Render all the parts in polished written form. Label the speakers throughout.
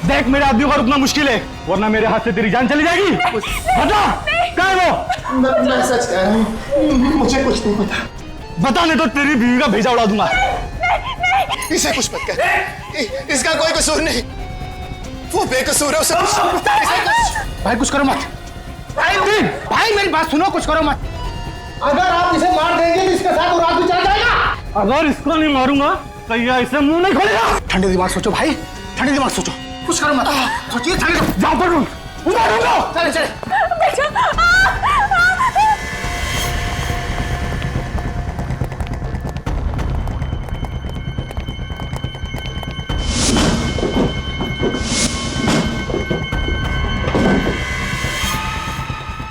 Speaker 1: देख मेरे आदमी को रुकना मुश्किल है, वरना मेरे हाथ से तेरी जान चली जाएगी। बता क्या है वो?
Speaker 2: मैं सच कह रहा हूँ, मुझे कुछ नहीं पता।
Speaker 1: बता नहीं तो तेरी बीवी का भेजा उड़ा दूंगा।
Speaker 2: इसे कुछ मत कर, इसका कोई कसूर नहीं, वो बेकसूर है। उसे
Speaker 3: भाई कुछ करो मत। भाई मेरी बात सुनो, कुछ करो मत। अगर आप इसे मार देंगे तो इसके साथ रात भी चल जाएगा।
Speaker 1: अगर इसको नहीं मारूंगा तो ये इसे मुंह नहीं खोलेगा।
Speaker 3: ठंडे दिमाग सोचो भाई, ठंडे दिमाग सोचो, कुछ करो मत। सोचिए, ठंडे
Speaker 1: जाओ पकड़ो, उतारूंगा।
Speaker 3: चले चले।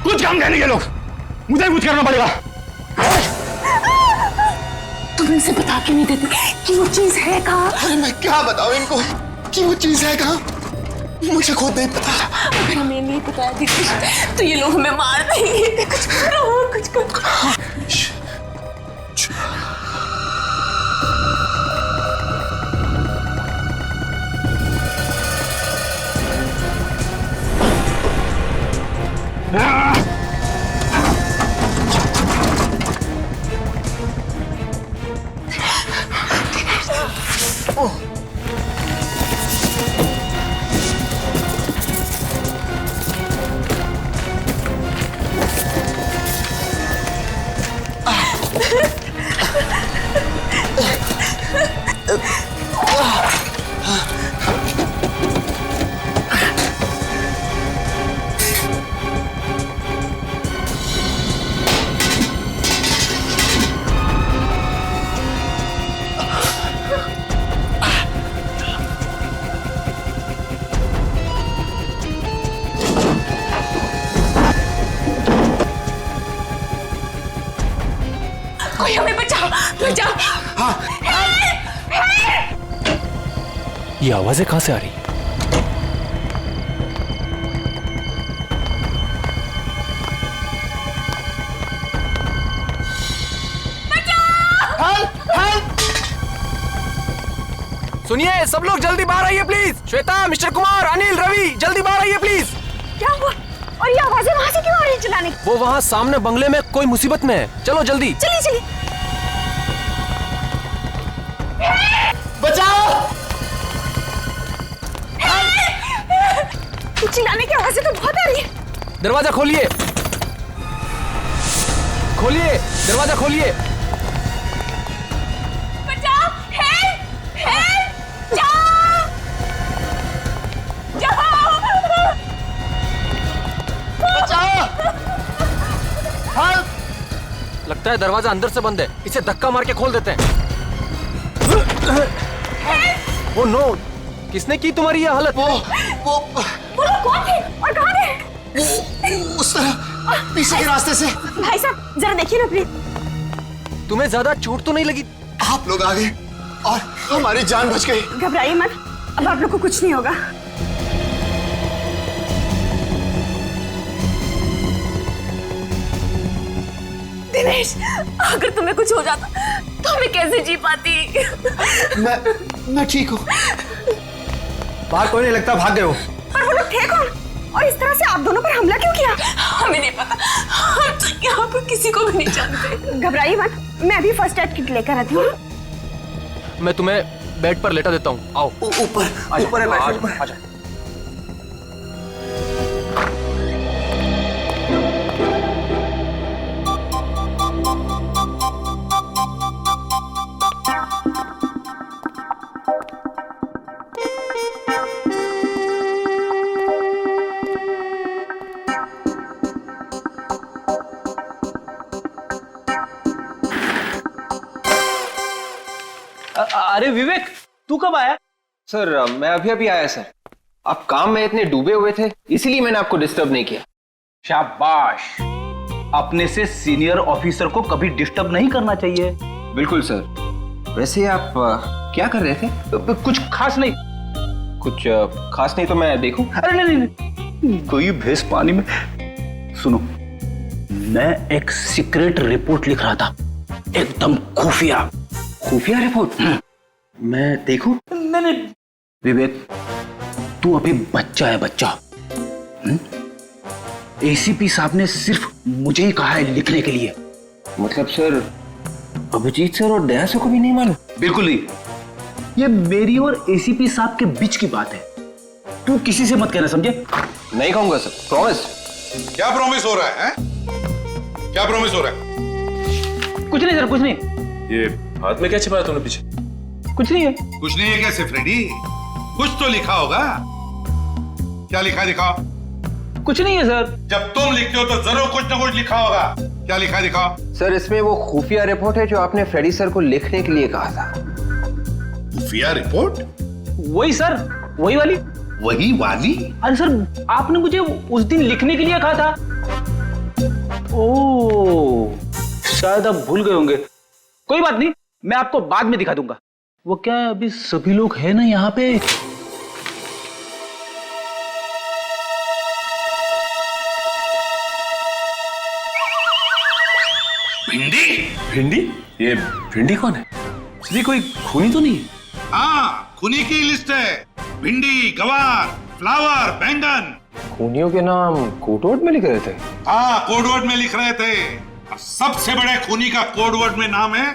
Speaker 1: कुछ काम कहने के लोग, मुझे कुछ करना पड़ेगा।
Speaker 4: तुम इनसे बता क्यों नहीं देते कि वो चीज है कहाँ?
Speaker 2: अरे मैं क्या बताऊं इनको कि वो चीज है कहाँ? मुझे खुद नहीं पता।
Speaker 4: अगर हमें नहीं पता तो ये लोग हमें मार देंगे। कुछ करो, कुछ करो। कोई हमें बचाओ, बचाओ।
Speaker 5: ये आवाजें कहां से आ रही? सुनिए सब लोग, जल्दी बाहर आइए प्लीज। श्वेता, मिस्टर कुमार, अनिल, रवि, जल्दी बाहर आइए प्लीज।
Speaker 4: क्या हुआ? और ये आवाजें वहां से क्यों आ रही है चिल्लाने की?
Speaker 5: वो वहां सामने बंगले में कोई मुसीबत में है। चलो जल्दी।
Speaker 4: चलिए चलिए।
Speaker 2: बचाओ!
Speaker 4: चिल्लाने की आवाजें तो बहुत आ रही है।
Speaker 5: दरवाजा खोलिए, खोलिए, दरवाजा खोलिए।
Speaker 4: बचाओ! हेल्प! हेल्प! जाओ! जाओ!
Speaker 5: लगता है दरवाजा अंदर से बंद है, इसे धक्का मार के खोल देते हैं। ओ नो, किसने की तुम्हारी ये हालत?
Speaker 2: वो
Speaker 4: लोग कौन थे और कहाँ थे?
Speaker 2: उस तरह पीछे के रास्ते से।
Speaker 4: भाई साहब जरा देखिए ना प्लीज।
Speaker 5: तुम्हें ज्यादा चोट तो नहीं लगी?
Speaker 2: आप लोग आ गए और हमारी जान बच गई।
Speaker 4: घबराइए मत, अब आप लोग को कुछ नहीं होगा। दिनेश, अगर तुम्हें कुछ हो जाता तो मैं कैसे जी पाती?
Speaker 2: मैं ठीक हूँ।
Speaker 1: बाहर कोई नहीं लगता, भाग गए हो।
Speaker 4: पर वो लोग थे कौन? और इस तरह से आप दोनों पर हमला क्यों किया? हमें नहीं पता, हम तो यहाँ पर किसी को भी नहीं जानते। घबराइए मत, मैं अभी फर्स्ट एड किट लेकर आती हूँ।
Speaker 5: मैं तुम्हें बेड पर लेटा देता हूँ, आओ।
Speaker 2: ऊपर है बेड।
Speaker 5: आजा।
Speaker 6: अरे विवेक, तू कब आया?
Speaker 7: सर मैं अभी अभी आया सर। आप काम में इतने डूबे हुए थे, इसीलिए मैंने आपको डिस्टर्ब नहीं किया।
Speaker 6: शाबाश, अपने से सीनियर ऑफिसर को कभी डिस्टर्ब नहीं करना चाहिए।
Speaker 7: बिल्कुल सर। वैसे आप क्या कर रहे थे?
Speaker 6: कुछ खास नहीं।
Speaker 7: कुछ खास नहीं तो मैं देखूं?
Speaker 6: अरे नहीं, कोई भैंस पानी में। सुनो, मैं एक सीक्रेट रिपोर्ट लिख रहा था, एकदम खुफिया।
Speaker 7: खुफिया रिपोर्ट? मैं देखूं?
Speaker 6: नहीं।
Speaker 7: विवेक,
Speaker 6: तू अभी बच्चा है, बच्चा। एसीपी साहब ने सिर्फ मुझे ही कहा है लिखने के लिए।
Speaker 7: मतलब सर अभिजीत सर और दया सर को भी नहीं मालूम?
Speaker 6: बिल्कुल नहीं, ये मेरी और एसीपी साहब के बीच की बात है। तू किसी से मत कहना, समझे?
Speaker 7: नहीं कहूंगा सर, प्रॉमिस।
Speaker 8: क्या प्रॉमिस हो रहा है? क्या प्रॉमिस हो रहा है?
Speaker 6: कुछ नहीं सर, कुछ नहीं।
Speaker 9: ये हाथ में क्या छिपाया तूने पीछे?
Speaker 6: कुछ नहीं है।
Speaker 8: कुछ नहीं है कैसे फ्रेडी? कुछ तो लिखा होगा। क्या लिखा है दिखाओ।
Speaker 6: कुछ नहीं है सर।
Speaker 8: जब तुम लिखते हो तो जरूर कुछ ना कुछ लिखा होगा। क्या लिखा है दिखाओ।
Speaker 7: सर इसमें वो खुफिया रिपोर्ट है जो आपने फ्रेडी सर को लिखने के लिए कहा था।
Speaker 8: खुफिया रिपोर्ट?
Speaker 6: वही सर, वही वाली।
Speaker 8: वही वाली?
Speaker 6: अरे सर, आपने मुझे उस दिन लिखने के लिए कहा था। ओह, शायद आप भूल गए होंगे। कोई बात नहीं, मैं आपको बाद में दिखा दूंगा। वो क्या है, अभी सभी लोग हैं ना यहाँ पे।
Speaker 8: भिंडी?
Speaker 9: भिंडी? ये भिंडी कौन है? ये कोई खूनी तो नहीं?
Speaker 8: हाँ, खूनी की लिस्ट है। भिंडी, गवार, फ्लावर, बैंगन।
Speaker 7: खूनियों के नाम कोडवर्ड में लिख रहे थे?
Speaker 8: हाँ, कोडवर्ड में लिख रहे थे। और सबसे बड़े खूनी का कोडवर्ड में नाम है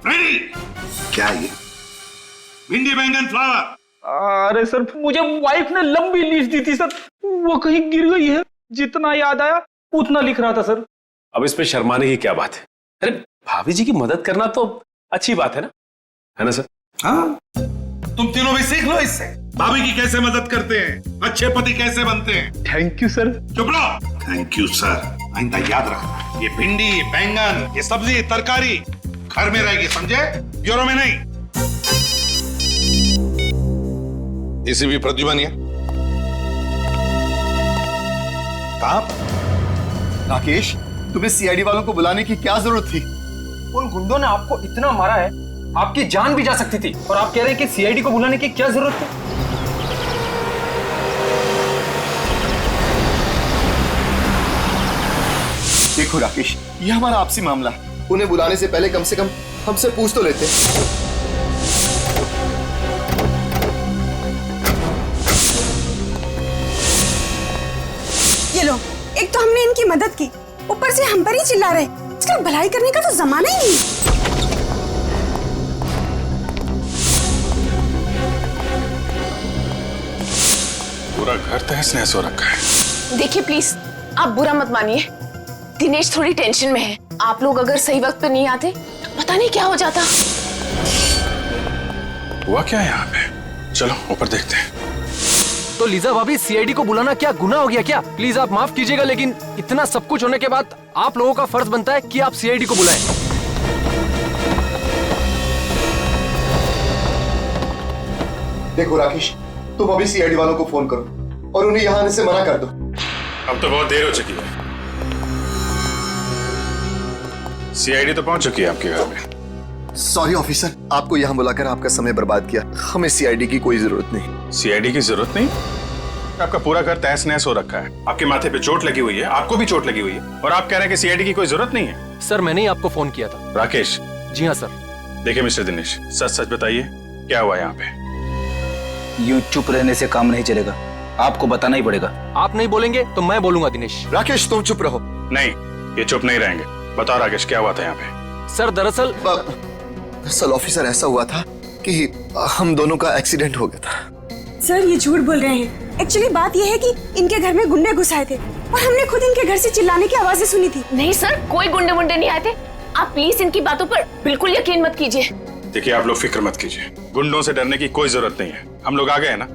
Speaker 8: फ्रेडी। क्या ये? भिंडी, बैंगन, फ्लावर।
Speaker 6: अरे सर, मुझे वाइफ ने लंबी लिस्ट दी थी सर, वो कहीं गिर गई है। जितना याद आया उतना लिख रहा था सर।
Speaker 9: अब इसमें शर्माने की क्या बात है? अरे भाभी जी की मदद करना तो अच्छी बात है ना सर?
Speaker 8: हाँ, तुम तीनों भी सीख लो इससे। भाभी की कैसे मदद करते हैं, अच्छे पति कैसे बनते हैं।
Speaker 6: Thank you sir.
Speaker 8: चुप रहो। Thank you sir. आइंदा याद रखना, ये भिंडी, बैंगन, ये सब्जी, तरकारी घर में रहेगी, समझे? ब्यूरो में नहीं। इसी भी प्रद्युमन है।
Speaker 2: राकेश, तुम्हें सीआईडी वालों को बुलाने की क्या जरूरत थी?
Speaker 7: उन गुंडों ने आपको इतना मारा है, आपकी जान भी जा सकती थी, और आप कह रहे हैं कि सीआईडी को बुलाने की क्या जरूरत थी?
Speaker 2: देखो राकेश, ये हमारा आपसी मामला है। उन्हें बुलाने से पहले कम से कम हमसे पूछ तो लेते।
Speaker 4: ये लो, एक तो हमने इनकी मदद की, ऊपर से हम पर ही चिल्ला रहे। इसका भलाई करने का तो जमाना ही नहीं।
Speaker 8: पूरा घर तहस नहस हो रखा है।
Speaker 10: देखिए प्लीज, आप बुरा मत मानिए। दिनेश थोड़ी टेंशन में है। आप लोग अगर सही वक्त पे नहीं आते तो पता नहीं क्या हो जाता।
Speaker 8: हुआ क्या है यहाँ पे? चलो ऊपर देखते हैं।
Speaker 5: तो लीजा भाभी, सीआईडी को बुलाना क्या गुनाह हो गया क्या? प्लीज आप माफ कीजिएगा, लेकिन इतना सब कुछ होने के बाद आप लोगों का फर्ज बनता है कि आप सीआईडी को बुलाएं।
Speaker 2: देखो राकेश, तुम अभी सीआईडी वालों को फोन करो और उन्हें यहाँ आने से मना कर दो।
Speaker 8: अब तो बहुत देर हो चुकी है। सीआईडी तो पहुंच चुकी है आपके घर में।
Speaker 2: सॉरी ऑफिसर, आपको यहाँ बुलाकर आपका समय बर्बाद किया। हमें सीआईडी की कोई जरूरत नहीं।
Speaker 8: सीआईडी की जरूरत नहीं? आपका पूरा घर तहस नहस हो रखा है। आपके माथे पे चोट लगी हुई है, आपको भी चोट लगी हुई है, और आप कह रहे हैं कि सीआईडी की कोई जरूरत नहीं है।
Speaker 5: सर, मैंने ही आपको फोन किया था।
Speaker 8: राकेश?
Speaker 5: जी हाँ सर।
Speaker 8: देखिए मिस्टर दिनेश, सच सच बताइए, क्या हुआ यहाँ पे?
Speaker 6: यूं चुप रहने से काम नहीं चलेगा, आपको बताना ही पड़ेगा।
Speaker 5: आप नहीं बोलेंगे तो मैं बोलूंगा दिनेश।
Speaker 2: राकेश तुम चुप रहो।
Speaker 8: नहीं, ये चुप नहीं रहेंगे। बताओ राकेश, क्या हुआ था यहाँ पे?
Speaker 5: सर दरअसल
Speaker 2: ऑफिसर, ऐसा हुआ था कि हम दोनों का एक्सीडेंट हो गया था।
Speaker 4: सर ये झूठ बोल रहे हैं। एक्चुअली बात ये है कि इनके घर में गुंडे घुस आए थे और हमने खुद इनके घर से चिल्लाने की आवाजें सुनी थी।
Speaker 10: नहीं सर, कोई गुंडे वुंडे नहीं आए थे। आप प्लीज इनकी बातों पर बिल्कुल यकीन मत कीजिए।
Speaker 8: देखिए आप लोग फिक्र मत कीजिए, गुंडों से डरने की कोई जरूरत नहीं है। हम लोग आ गए ना।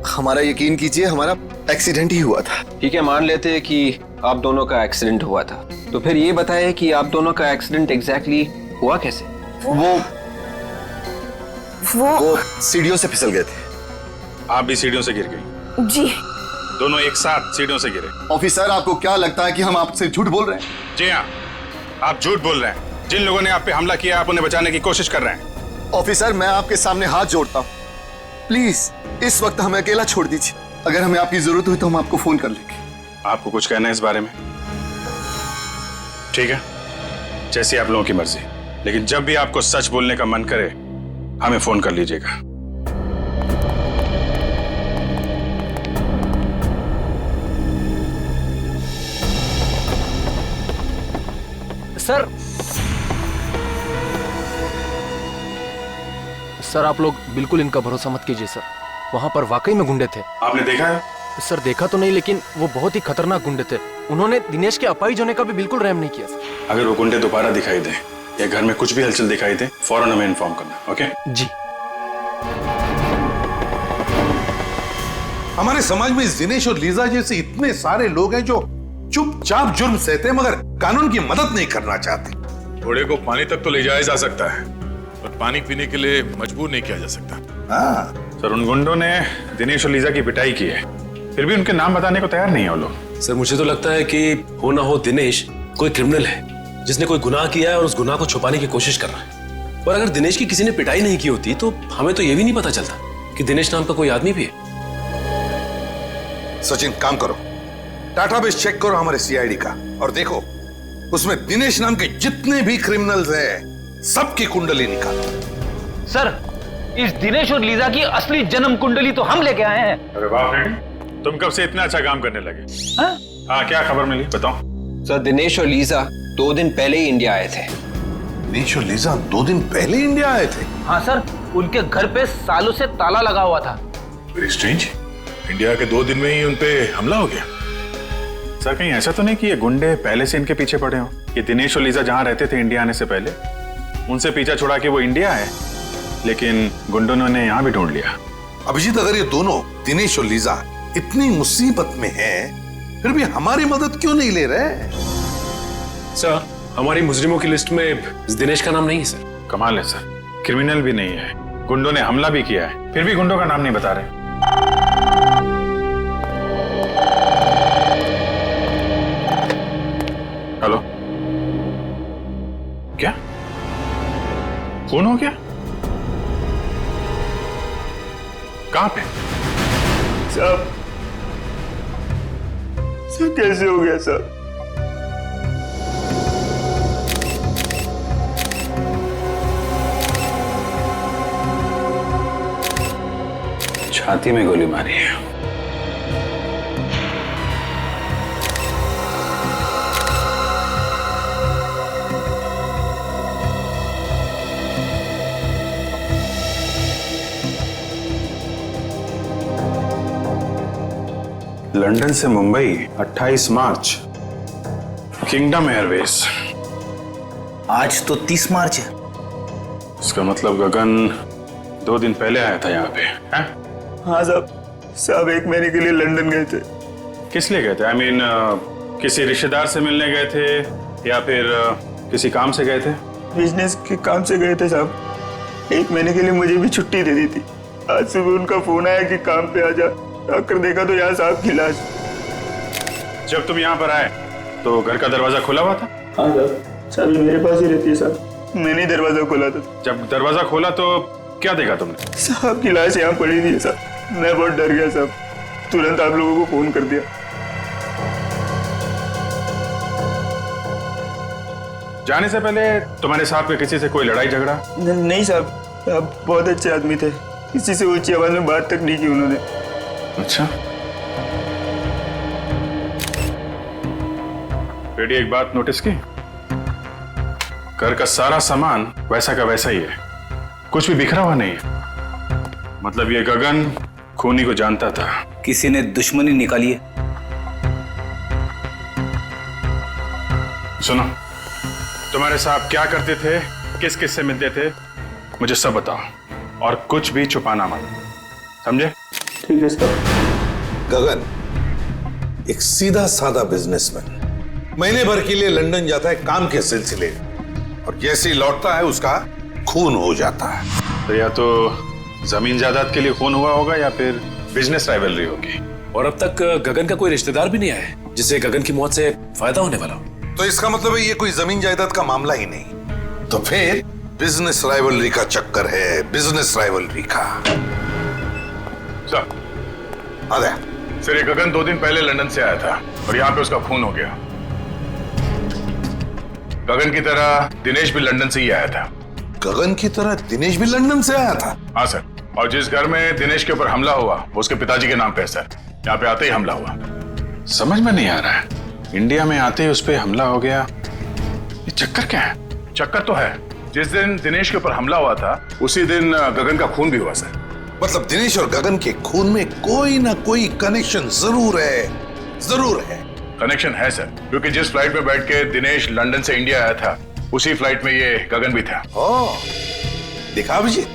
Speaker 2: हमारा यकीन कीजिए, हमारा एक्सीडेंट ही हुआ था।
Speaker 7: ठीक है, मान लेते हैं कि आप दोनों का एक्सीडेंट हुआ था, तो फिर ये बताइए कि आप दोनों का एक्सीडेंट एग्जैक्टली हुआ कैसे?
Speaker 2: वो सीढ़ियों से फिसल गए थे।
Speaker 8: आप भी सीढ़ियों से गिर गई?
Speaker 4: जी।
Speaker 8: दोनों एक साथ सीढ़ियों से गिरे?
Speaker 2: ऑफिसर, आपको क्या लगता है कि हम आपसे झूठ बोल रहे हैं?
Speaker 8: जी हाँ, आप झूठ बोल रहे हैं। जिन लोगों ने आप पे हमला किया, आप उन्हें बचाने की कोशिश कर रहे हैं।
Speaker 2: ऑफिसर, मैं आपके सामने हाथ जोड़ता हूँ, प्लीज इस वक्त हमें अकेला छोड़ दीजिए। अगर हमें आपकी जरूरत हुई तो हम आपको फोन कर लेंगे।
Speaker 8: आपको कुछ कहना है इस बारे में? ठीक है, जैसी आप लोगों की मर्जी, लेकिन जब भी आपको सच बोलने का मन करे हमें फोन कर लीजिएगा।
Speaker 5: सर सर आप लोग बिल्कुल इनका भरोसा मत कीजिए सर। वहां पर वाकई में गुंडे थे।
Speaker 9: आपने देखा है?
Speaker 5: सर देखा तो नहीं, लेकिन वो बहुत ही खतरनाक गुंडे थे। उन्होंने दिनेश के अपाहिज होने का भी बिल्कुल रहम नहीं किया सर।
Speaker 9: अगर वो गुंडे दोबारा दिखाई दे या घर में कुछ भी हलचल दिखाई दे, फौरन हमें इन्फॉर्म करना। ओके
Speaker 5: जी।
Speaker 8: हमारे समाज में दिनेश और लीजा जैसे इतने सारे लोग हैं जो चुपचाप जुर्म सहते हैं मगर कानून की मदद नहीं करना चाहते।
Speaker 11: घोड़े को पानी तक तो ले जाया जा सकता है, पर पानी पीने के लिए मजबूर नहीं किया जा सकता।
Speaker 8: हाँ
Speaker 9: सर, उन गुंडों ने दिनेश और लीजा की पिटाई की है, फिर भी उनके नाम बताने को तैयार नहीं है वो लोग।
Speaker 12: सर मुझे तो लगता है कि हो ना हो दिनेश कोई क्रिमिनल है जिसने कोई गुनाह किया है और उस गुनाह को छुपाने की कोशिश कर रहा है। और अगर दिनेश की किसी ने पिटाई नहीं की होती तो हमें तो ये भी नहीं पता चलता कि दिनेश नाम का कोई आदमी भी है।
Speaker 8: सचिन, काम करो, डाटाबेस चेक करो हमारे सीआईडी का और देखो उसमें दिनेश नाम के जितने भी क्रिमिनल्स हैं सबकी कुंडली निकालो।
Speaker 6: सर, इस दिनेश और लीजा की असली जन्म कुंडली तो हम लेके आए हैं।
Speaker 9: अरे वाह फ्रेंड, तुम कब से इतना अच्छा काम करने लगे? हाँ, क्या खबर मिली बताओ।
Speaker 7: सर, दिनेश और लीजा 2 दिन पहले ही इंडिया आए थे।
Speaker 8: दिनेश और लीजा 2 दिन पहले इंडिया आए थे?
Speaker 6: हाँ सर, उनके घर पे सालों से ताला लगा हुआ था।
Speaker 11: वेरी स्ट्रेंज, इंडिया के 2 दिन में ही उनपे हमला हो गया।
Speaker 9: सर, कहीं ऐसा तो नहीं कि ये गुंडे पहले से इनके पीछे पड़े हो? ये दिनेश और लीजा जहां रहते थे इंडिया आने से पहले, उनसे पीछा छुड़ा के वो इंडिया है, लेकिन गुंडों ने यहाँ भी ढूंढ लिया।
Speaker 8: अभिजीत, अगर ये दोनों दिनेश और लीजा इतनी मुसीबत में हैं, फिर भी हमारी मदद क्यों नहीं ले रहे?
Speaker 12: सर, हमारी मुजरिमों की लिस्ट में दिनेश का नाम नहीं है सर।
Speaker 9: कमाल है सर, क्रिमिनल भी नहीं है, गुंडों ने हमला भी किया है, फिर भी गुंडों का नाम नहीं बता रहे। हेलो, क्या खून हो गया? कहां पे?
Speaker 3: सब कैसे हो गया सर?
Speaker 9: छाती में गोली मारी है। लंदन से मुंबई 28 मार्च, किंगडम एयरवेज।
Speaker 6: आज तो 30 मार्च है।
Speaker 9: इसका मतलब गगन 2 दिन पहले आया था यहाँ पे, हैं?
Speaker 3: हाँ साहब 1 महीने के लिए लंदन गए थे।
Speaker 9: किस लिए गए थे? आई मीन किसी रिश्तेदार से मिलने गए थे या फिर किसी काम से गए थे?
Speaker 3: बिजनेस के काम से गए थे साहब। 1 महीने के लिए मुझे भी छुट्टी दे दी थी। आज सुबह उनका फोन आया कि काम पे आ जा। आकर देखा तो यहाँ साहब की लाश।
Speaker 9: जब तुम यहाँ पर आए तो घर का दरवाजा खुला हुआ था?
Speaker 3: हाँ साहब, चाबी मेरे पास ही रहती है साहब। मैंने ही दरवाजा खोला था।
Speaker 9: जब दरवाजा खोला तो क्या देखा तुमने?
Speaker 3: साहब की लाश यहाँ पड़ी थी साहब। मैं बहुत डर गया साहब, तुरंत आप लोगों को फोन कर दिया।
Speaker 9: जाने से पहले तुम्हारे साथ में किसी से कोई लड़ाई झगड़ा?
Speaker 3: नहीं साहब, आप बहुत अच्छे आदमी थे। किसी से ऊंची आवाज में बात तक नहीं की उन्होंने।
Speaker 9: अच्छा, बेटी एक बात नोटिस की? घर का सारा सामान वैसा का वैसा ही है, कुछ भी बिखरा हुआ नहीं है। मतलब ये गगन खूनी को जानता था।
Speaker 6: किसी ने दुश्मनी निकाली है।
Speaker 9: सुनो, तुम्हारे साहब क्या करते थे, किस किस से मिलते थे, मुझे सब बताओ और कुछ भी छुपाना मत, समझे?
Speaker 3: ठीक है सर।
Speaker 8: गगन एक सीधा साधा बिजनेसमैन, महीने भर के लिए लंदन जाता है काम के सिलसिले, और जैसे ही लौटता है उसका खून हो जाता है।
Speaker 9: तो या तो जमीन जायदाद के लिए खून हुआ होगा या फिर बिजनेस राइवलरी होगी।
Speaker 12: और अब तक गगन का कोई रिश्तेदार भी नहीं आया है जिससे गगन की मौत से फायदा होने वाला हो।
Speaker 8: तो इसका मतलब है ये कोई जमीन जायदाद का मामला ही नहीं, तो फिर बिजनेस राइवलरी का चक्कर है, बिजनेस राइवलरी का।
Speaker 9: सर, सर ये गगन 2 दिन पहले लंदन से आया था और यहाँ पे उसका खून हो गया। गगन की तरह दिनेश भी लंदन से ही आया था।
Speaker 8: गगन की तरह दिनेश भी लंदन से आया था?
Speaker 9: हाँ सर, और जिस घर में दिनेश के ऊपर हमला हुआ वो उसके पिताजी के नाम पे है सर। यहाँ पे आते ही हमला हुआ। समझ में नहीं आ रहा है, इंडिया में आते ही उस पर हमला हो गया, ये चक्कर क्या है? चक्कर तो है, जिस दिन दिनेश के ऊपर हमला हुआ था उसी दिन गगन का खून भी हुआ सर।
Speaker 8: मतलब दिनेश और गगन के खून में कोई ना कोई कनेक्शन जरूर है, जरूर है।
Speaker 9: कनेक्शन है सर, क्योंकि जिस फ्लाइट में बैठ के दिनेश लंदन से इंडिया आया था उसी फ्लाइट में ये गगन भी था।
Speaker 8: देखा अभिजीत,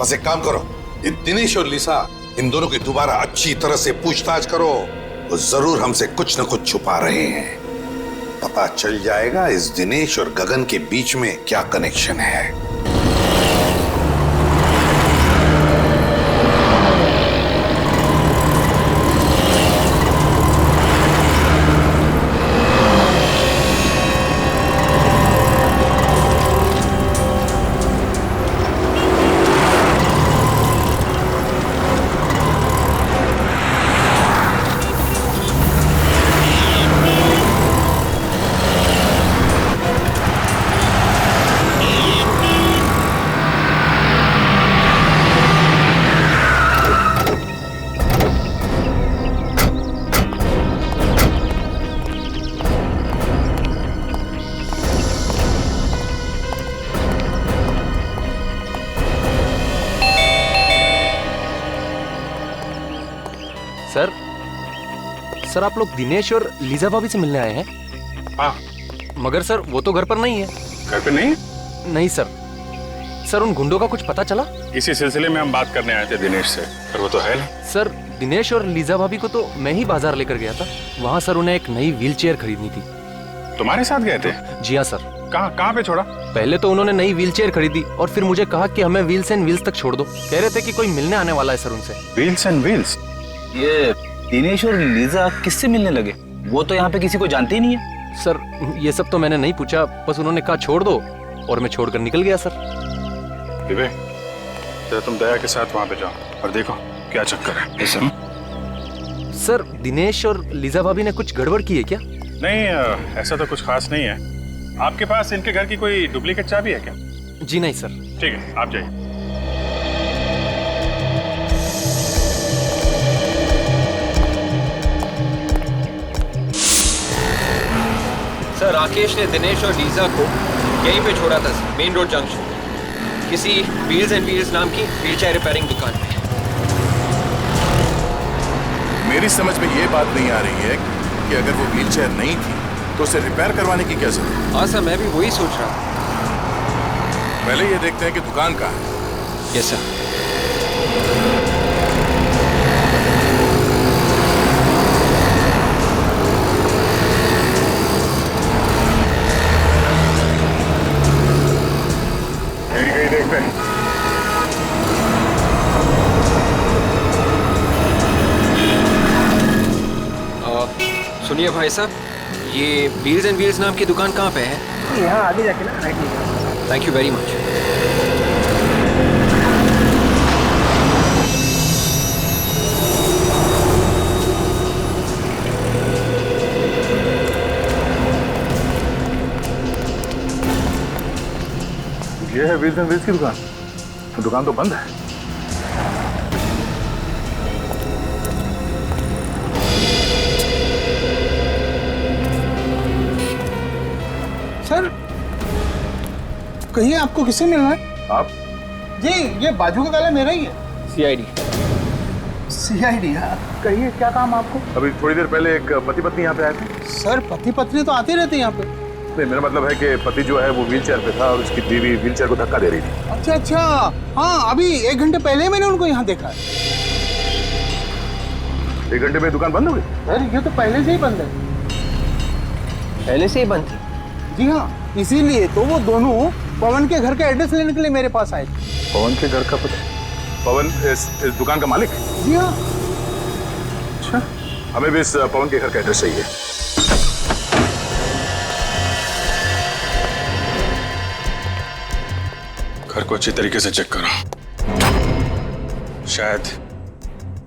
Speaker 8: बस एक काम करो, ये दिनेश और लिसा इन दोनों की दोबारा अच्छी तरह से पूछताछ करो। वो जरूर हमसे कुछ न कुछ छुपा रहे हैं। पता चल जाएगा इस दिनेश और गगन के बीच में क्या कनेक्शन है।
Speaker 5: सर आप लोग दिनेश और लीजा भाभी से मिलने आए हैं?
Speaker 9: हाँ।
Speaker 5: मगर सर वो तो घर पर नहीं है।
Speaker 9: घर पे नहीं?
Speaker 5: नहीं सर। सर उन गुंडों का कुछ पता चला?
Speaker 9: इसी सिलसिले में हम बात करने आए थे दिनेश से, पर वो तो है नहीं।
Speaker 5: सर दिनेश और लीजा भाभी को तो मैं ही बाजार लेकर गया था। वहाँ सर उन्हें एक नई व्हीलचेयर खरीदनी थी।
Speaker 9: तुम्हारे साथ गए थे?
Speaker 5: जी हाँ सर।
Speaker 9: कहाँ पे छोड़ा?
Speaker 5: पहले तो उन्होंने नई व्हीलचेयर खरीदी और फिर मुझे कहा कि हमें व्हील्स एंड व्हील्स तक छोड़ दो। कह रहे थे कि कोई मिलने आने वाला है सर उनसे।
Speaker 9: Wheels and wheels?
Speaker 6: ये दिनेश और लीजा किससे मिलने लगे? वो तो यहाँ पे किसी को जानते ही नहीं है।
Speaker 5: सर ये सब तो मैंने नहीं पूछा, बस उन्होंने कहा छोड़ दो और मैं छोड़कर निकल गया सर।
Speaker 9: दिव्य, तो तुम दया के साथ वहाँ पे जाओ और देखो क्या चक्कर है।
Speaker 5: सर दिनेश और लीजा भाभी ने कुछ गड़बड़ की है क्या?
Speaker 9: नहीं, ऐसा तो कुछ खास नहीं है। आपके पास इनके घर की कोई डुप्लीकेट चाबी है क्या?
Speaker 5: जी नहीं सर।
Speaker 9: ठीक है, आप जाइए।
Speaker 7: सर राकेश ने दिनेश और लीजा को यहीं पे छोड़ा था, मेन रोड जंक्शन, किसी व्हील्स एंड व्हील्स नाम की व्हीलचेयर रिपेयरिंग दुकान पे।
Speaker 11: मेरी समझ में ये बात नहीं आ रही है कि अगर वो व्हीलचेयर नहीं थी तो उसे रिपेयर करवाने की क्या जरूरत?
Speaker 7: हाँ सर, मैं भी वही सोच रहा हूँ।
Speaker 11: पहले ये देखते हैं कि दुकान कहाँ है।
Speaker 7: Yes sir.
Speaker 9: देखते हैं।
Speaker 7: सुनिए भाई साहब, ये व्हील्स एंड व्हील्स नाम की दुकान कहाँ पे है?
Speaker 3: यहाँ आगे जाके ना राइट लीजिए।
Speaker 7: Thank you very much.
Speaker 9: ये है व्हील्स एंड व्हील्स की दुकान। दुकान तो बंद है।
Speaker 3: सर कहिए आपको किससे मिलना है?
Speaker 9: आप?
Speaker 3: जी ये बाजू का काला मेरा ही है।
Speaker 7: सीआईडी।
Speaker 3: सीआईडी? कहिए क्या काम आपको?
Speaker 9: अभी थोड़ी देर पहले एक पति पत्नी यहाँ पे आए थे।
Speaker 3: सर पति पत्नी तो आते रहते हैं यहाँ पे।
Speaker 9: नहीं, मेरा मतलब है कि पति जो है वो व्हीलचेयर पे था और उसकी बीवी व्हीलचेयर को धक्का दे रही थी।
Speaker 3: अच्छा अच्छा, हाँ अभी 1 घंटे पहले मैंने उनको यहाँ देखा है।
Speaker 9: 1 घंटे में दुकान बंद हो गई?
Speaker 3: सर ये तो पहले से ही बंद है।
Speaker 7: पहले से ही बंद थी?
Speaker 3: जी हाँ, इसीलिए तो वो दोनों पवन के घर का एड्रेस लेने के लिए मेरे पास आए थे।
Speaker 9: पवन के घर का पता? पवन इस दुकान का मालिक?
Speaker 3: जी हाँ।
Speaker 9: अच्छा, हमें भी इस पवन के घर का एड्रेस चाहिए। घर को अच्छी तरीके से चेक करो। शायद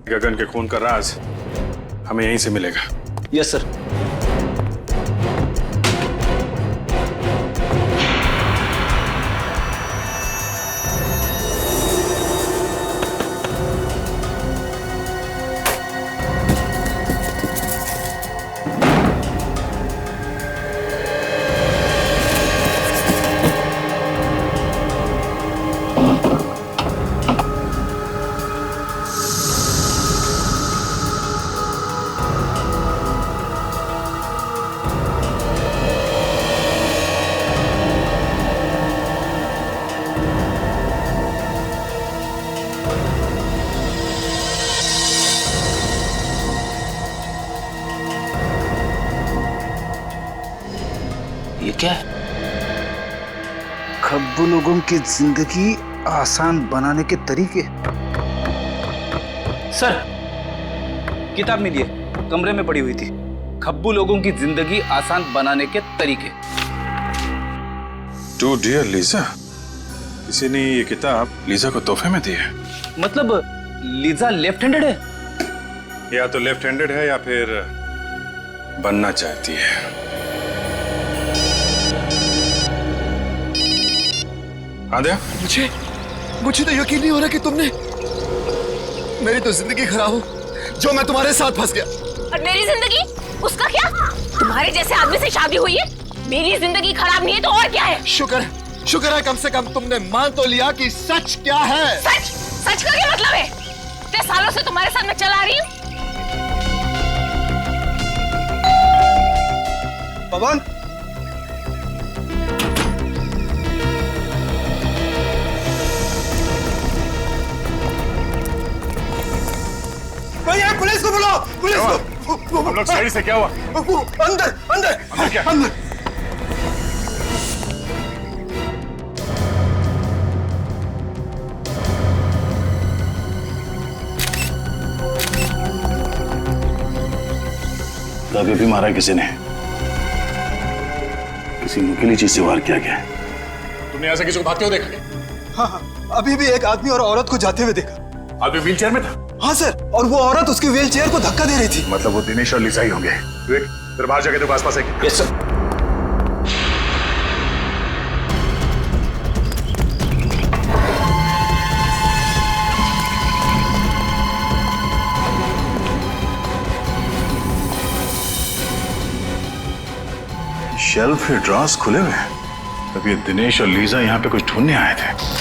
Speaker 9: गगन के खून का राज हमें यहीं से मिलेगा।
Speaker 6: Yes sir. क्या है?
Speaker 13: खब्बू लोगों की जिंदगी आसान बनाने के तरीके।
Speaker 6: सर, किताब मिली है, कमरे में पड़ी हुई थी। खब्बू लोगों की जिंदगी आसान बनाने के तरीके।
Speaker 9: टू डियर लीजा, किसी ने ये किताब लीजा को तोहफे में दी है।
Speaker 6: मतलब लीजा लेफ्ट हैंडेड है?
Speaker 9: या तो लेफ्ट हैंडेड है या फिर बनना चाहती है। आद्या,
Speaker 2: मुझे तो यकीन नहीं हो रहा कि तुमने मेरी तो जिंदगी खराब हो जो मैं तुम्हारे साथ फंस गया।
Speaker 10: और मेरी जिंदगी, उसका क्या? तुम्हारे जैसे आदमी से शादी हुई है, मेरी जिंदगी खराब नहीं है तो और क्या है?
Speaker 2: शुक्र है कम से कम तुमने मान तो लिया कि सच क्या है।
Speaker 10: सच का क्या मतलब है? इतने सालों से तुम्हारे साथ मैं चला रही हूँ।
Speaker 3: पवन, भैया पुलिस को बुलाओ, पुलिस को।
Speaker 9: हम लोग साइड से, क्या हुआ?
Speaker 3: अंदर
Speaker 9: क्या?
Speaker 11: आगे भी मारा किसी ने, किसी नुकीली चीज से वार किया गया।
Speaker 9: तुमने यहाँ से किसी को भागते हुए देखा?
Speaker 3: हाँ, अभी भी एक आदमी और औरत को जाते हुए देखा।
Speaker 9: आदमी व्हील चेयर में था?
Speaker 3: हाँ सर, और वो औरत उसकी व्हील चेयर को धक्का दे रही थी।
Speaker 9: मतलब वो दिनेश और लीजा ही होंगे। विवेक, तेरे बाहर जाके देखो आसपास है क्या?
Speaker 12: Yes sir.
Speaker 9: शेल्फ के ड्रॉर्स खुले हुए हैं। तब ये दिनेश और लीजा यहाँ पे कुछ ढूंढने आए थे।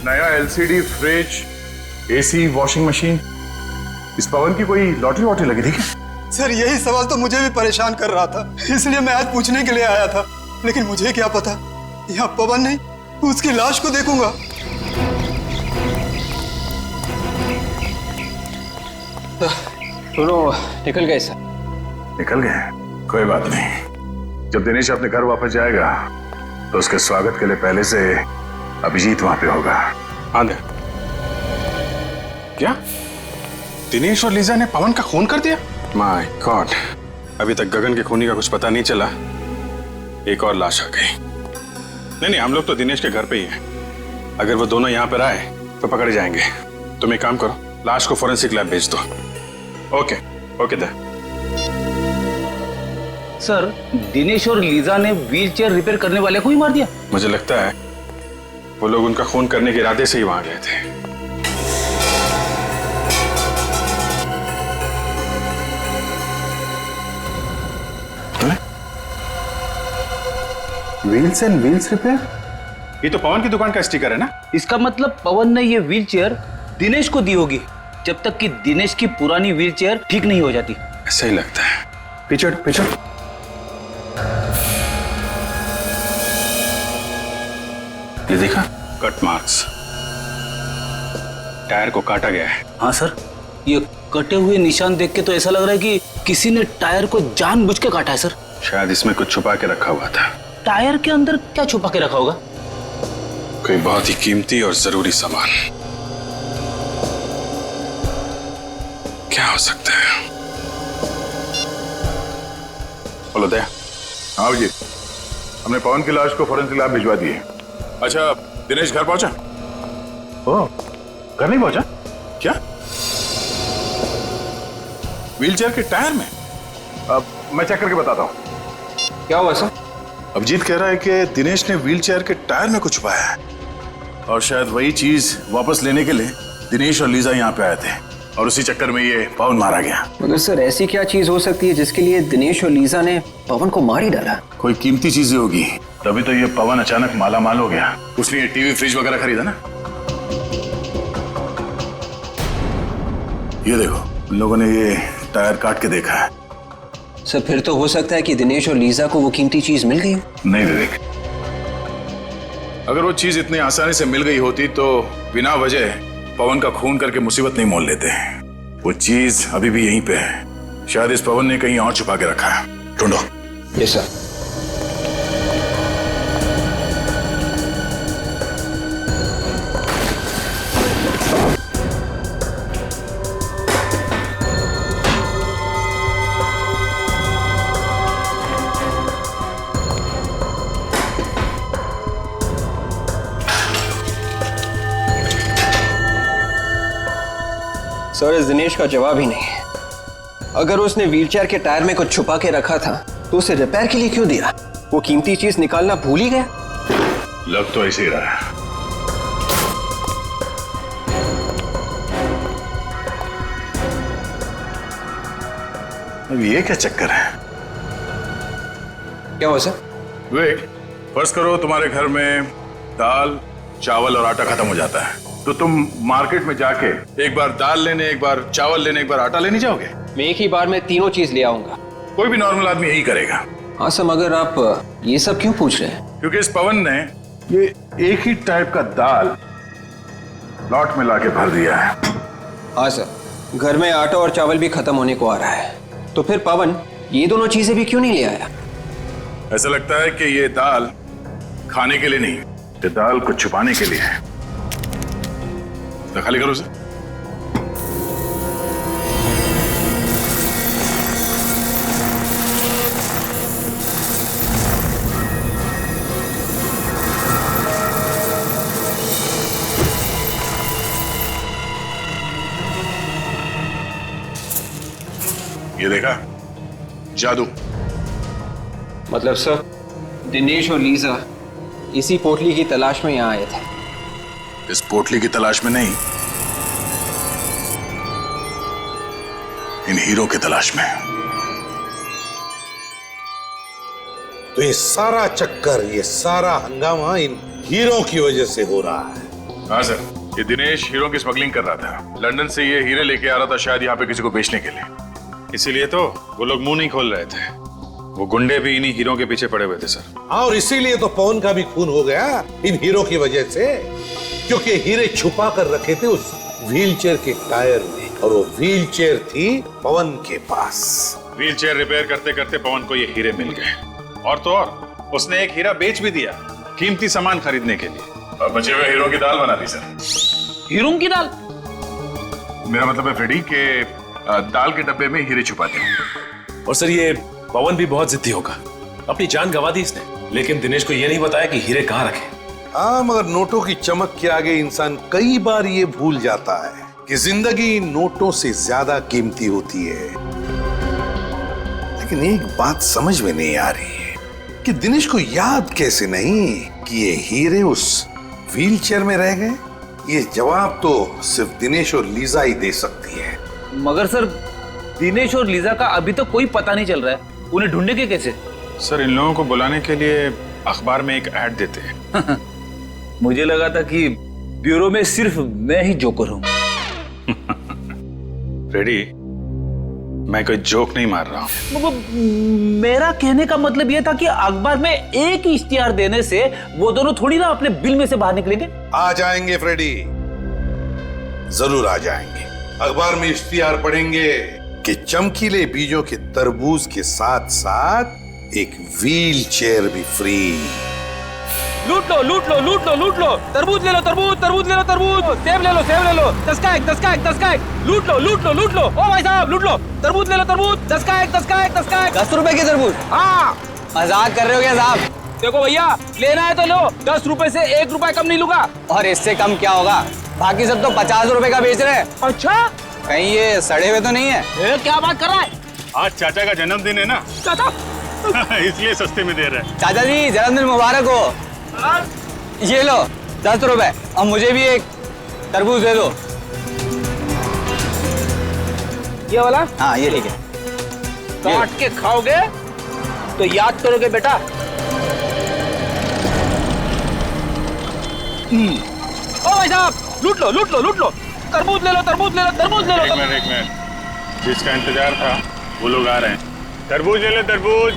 Speaker 9: नया LCD fridge, AC, washing machine, इस पवन की कोई लॉटरी वॉटरी लगी थी क्या?
Speaker 3: सर, यही सवाल तो मुझे भी परेशान कर रहा था, इसलिए मैं आज पूछने के लिए आया था। लेकिन मुझे क्या पता, यहाँ पवन नहीं, उसकी लाश को देखूंगा।
Speaker 7: दोनों निकल गए सर।
Speaker 9: निकल गए? कोई बात नहीं। जब दिनेश अपने घर वापस जाएगा तो उसके स्वागत के लिए पहले से अभिजीत वहां पे होगा। आंधे, क्या दिनेश और लीजा ने पवन का खून कर दिया? माय गॉड, अभी तक गगन के खूनी का कुछ पता नहीं चला। एक और लाश आ गई। नहीं, हम लोग तो दिनेश के घर पे ही हैं। अगर वो दोनों यहाँ पर आए तो पकड़े जाएंगे। तुम एक काम करो, लाश को फोरेंसिक लैब भेज दो। ओके दे।
Speaker 6: सर, दिनेश और लीजा ने व्हील चेयर रिपेयर करने वाले को ही मार दिया?
Speaker 9: मुझे लगता है वो लोग उनका खून करने के इरादे से ही वहां गए थे। Wheels and wheels repair? ये तो पवन की दुकान का स्टिकर है ना?
Speaker 6: इसका मतलब पवन ने ये व्हील चेयर दिनेश को दी होगी, जब तक कि दिनेश की पुरानी व्हील चेयर ठीक नहीं हो जाती।
Speaker 9: ऐसा ही लगता है। पीछे ये देखा, कट मार्क्स, टायर को काटा गया है।
Speaker 6: हाँ सर, ये कटे हुए निशान देख के तो ऐसा लग रहा है कि किसी ने टायर को जानबूझ के काटा है सर।
Speaker 9: शायद इसमें कुछ छुपा के रखा हुआ था।
Speaker 6: टायर के अंदर क्या छुपा के रखा होगा?
Speaker 9: कोई बहुत ही कीमती और जरूरी सामान। क्या हो सकता है? बोलो दया। हाँ जी, हमने पवन की लाश को फोरेंसिक लैब भिजवा दी है। अच्छा, दिनेश घर पहुंचा? ओह, घर नहीं पहुंचा? क्या? व्हीलचेयर के टायर में? अब मैं चेक करके बताता हूं।
Speaker 7: क्या हुआ सर?
Speaker 11: अभिजीत कह रहा है कि दिनेश ने व्हीलचेयर के टायर में कुछ छुपाया है, और शायद वही चीज वापस लेने के लिए दिनेश और लीजा यहाँ पे आए थे, और उसी चक्कर में ये पवन मारा गया।
Speaker 7: मगर सर, ऐसी क्या चीज हो सकती है जिसके लिए दिनेश और लीजा ने पवन को मार ही डाला?
Speaker 11: कोई कीमती चीजें होगी, तभी तो ये पवन अचानक माला माल हो गया। उसने ये टीवी फ्रिज वगैरह खरीदा ना। ये देखो, इन लोगों ने ये टायर काट के देखा है।
Speaker 7: सर फिर तो हो सकता है कि दिनेश और लीजा को वो कीमती चीज मिल गई हो।
Speaker 11: नहीं विवेक, अगर वो चीज इतनी आसानी से मिल गई होती तो बिना वजह पवन का खून करके मुसीबत नहीं मोल लेते। वो चीज अभी भी यहीं पे है। शायद इस पवन ने कहीं और छुपा के रखा है। ढूंढो।
Speaker 7: Yes sir. सर इस दिनेश का जवाब ही नहीं है। अगर उसने व्हीलचेयर के टायर में कुछ छुपा के रखा था तो उसे रिपेयर के लिए क्यों दिया? वो कीमती चीज निकालना भूल ही गया।
Speaker 11: लग तो ऐसे ही रहा है। अब ये क्या चक्कर है?
Speaker 7: क्या हुआ सर?
Speaker 11: विवेक, फर्ज करो तुम्हारे घर में दाल, चावल और आटा खत्म हो जाता है, तो तुम मार्केट में जाके एक बार दाल लेने, एक बार चावल लेने, एक बार आटा लेने जाओगे?
Speaker 7: मैं एक ही बार में तीनों चीज ले आऊंगा।
Speaker 11: कोई भी नॉर्मल आदमी यही करेगा।
Speaker 7: हाँ सर, मगर आप ये सब क्यों पूछ रहे हैं?
Speaker 11: क्योंकि इस पवन ने ये एक ही टाइप का दाल लॉट में लाके भर दिया है।
Speaker 7: हाँ सर, घर में आटा और चावल भी खत्म होने को आ रहा है, तो फिर पवन ये दोनों चीजें भी क्यों नहीं ले आया?
Speaker 11: ऐसा लगता है कि ये दाल खाने के लिए नहीं, ये दाल को छुपाने के लिए है। तो खाली करो उसे। ये देखा? जादू।
Speaker 7: मतलब सर दिनेश और लीजा इसी पोटली की तलाश में यहाँ आए थे?
Speaker 11: इस पोटली की तलाश में नहीं, इन हीरो की तलाश में।
Speaker 8: तो ये सारा चक्कर, ये सारा हंगामा इन हीरो की वजह से हो रहा है।
Speaker 11: हाँ सर, ये दिनेश हीरो की स्मगलिंग कर रहा था। लंदन से ये हीरे लेके आ रहा था, शायद यहाँ पे किसी को बेचने के लिए।
Speaker 9: इसीलिए तो वो लोग मुंह नहीं खोल रहे थे। वो गुंडे भी इन्हीं हीरो के पीछे पड़े हुए थे सर।
Speaker 8: और इसीलिए तो पवन का भी खून हो गया इन हीरो की वजह से, क्योंकि हीरे छुपा कर रखे थे उस व्हीलचेयर के टायर में, और वो व्हीलचेयर थी पवन के पास।
Speaker 9: व्हीलचेयर रिपेयर करते करते पवन को ये हीरे मिल गए, और तो और उसने एक हीरा बेच भी दिया कीमती सामान खरीदने के लिए।
Speaker 11: और बचे हुए हीरो की दाल बना दी सर।
Speaker 6: हीरो की दाल?
Speaker 11: मेरा मतलब है फ्रेडी के दाल के डब्बे में हीरे छुपा दिए।
Speaker 12: और सर ये पवन भी बहुत जिद्दी होगा, अपनी जान गंवा दी इसने, लेकिन दिनेश को ये नहीं बताया कि हीरे कहाँ रखे।
Speaker 8: हाँ, मगर नोटों की चमक के आगे इंसान कई बार ये भूल जाता है कि जिंदगी नोटों से ज्यादा कीमती होती है। लेकिन एक बात समझ में नहीं आ रही है कि दिनेश को याद कैसे नहीं कि ये हीरे उस व्हीलचेयर में रह गए। ये जवाब तो सिर्फ दिनेश और लीजा ही दे सकती है।
Speaker 6: मगर सर दिनेश और लीजा का अभी तक कोई पता नहीं चल रहा है, उन्हें ढूंढेंगे कैसे?
Speaker 9: सर इन लोगों को बुलाने के लिए अखबार में एक ऐड देते हैं।
Speaker 6: मुझे लगा था कि ब्यूरो में सिर्फ मैं ही जोकर हूं।
Speaker 9: रेडी, मैं कोई जोक नहीं मार रहा हूं।
Speaker 6: मेरा कहने का मतलब यह था कि अखबार में एक ही इश्तिहार देने से वो दोनों थोड़ी ना अपने बिल में से बाहर निकलेंगे।
Speaker 8: आ जाएंगे फ्रेडी, जरूर आ जाएंगे। अखबार में इश्तिहार पढ़ेंगे कि चमकीले बीजों के तरबूज के साथ साथ एक व्हील चेयर भी फ्री।
Speaker 6: लूट लो लूट लो लूट लो लूट लो, तरबूज ले लो तरबूज, तरबूज ले लो तरबूज, सेब ले लो सेब ले लो, 10 का एक 10 का एक 10 का एक, लूट लो लूट लो लूट लो। ओ भाई साहब लूट लो, तरबूज ले लो तरबूज, 10 का एक 10 का एक 10 का एक।
Speaker 7: 10 रुपए की तरबूज?
Speaker 6: हाँ।
Speaker 7: मजाक कर रहे हो क्या साहब?
Speaker 6: देखो भैया, लेना है तो लो, 10 रुपए से 1 रुपया कम नहीं लूंगा।
Speaker 7: और इससे कम क्या होगा? बाकी सब तो 50 रुपए का बेच रहे हैं।
Speaker 6: अच्छा,
Speaker 7: कहीं ये सड़े हुए तो नहीं है?
Speaker 6: क्या बात कर रहा है?
Speaker 9: आज चाचा का जन्मदिन है ना,
Speaker 6: चाचा
Speaker 9: इसलिए सस्ते में दे रहे हैं।
Speaker 7: चाचा जी जन्मदिन मुबारक हो। ये लो 10 रुपए, और मुझे भी एक तरबूज दे दो।
Speaker 6: ये वाला?
Speaker 7: हाँ ये ठीक है।
Speaker 6: काट के खाओगे तो याद करोगे बेटा। ओ भाई साहब लूट लो लूट लो लूट लो, तरबूज ले लो, तरबूज ले लो, तरबूज ले लो।
Speaker 9: एक मिनट, जिसका इंतजार था वो लोग आ रहे हैं। तरबूज ले लो, तरबूज,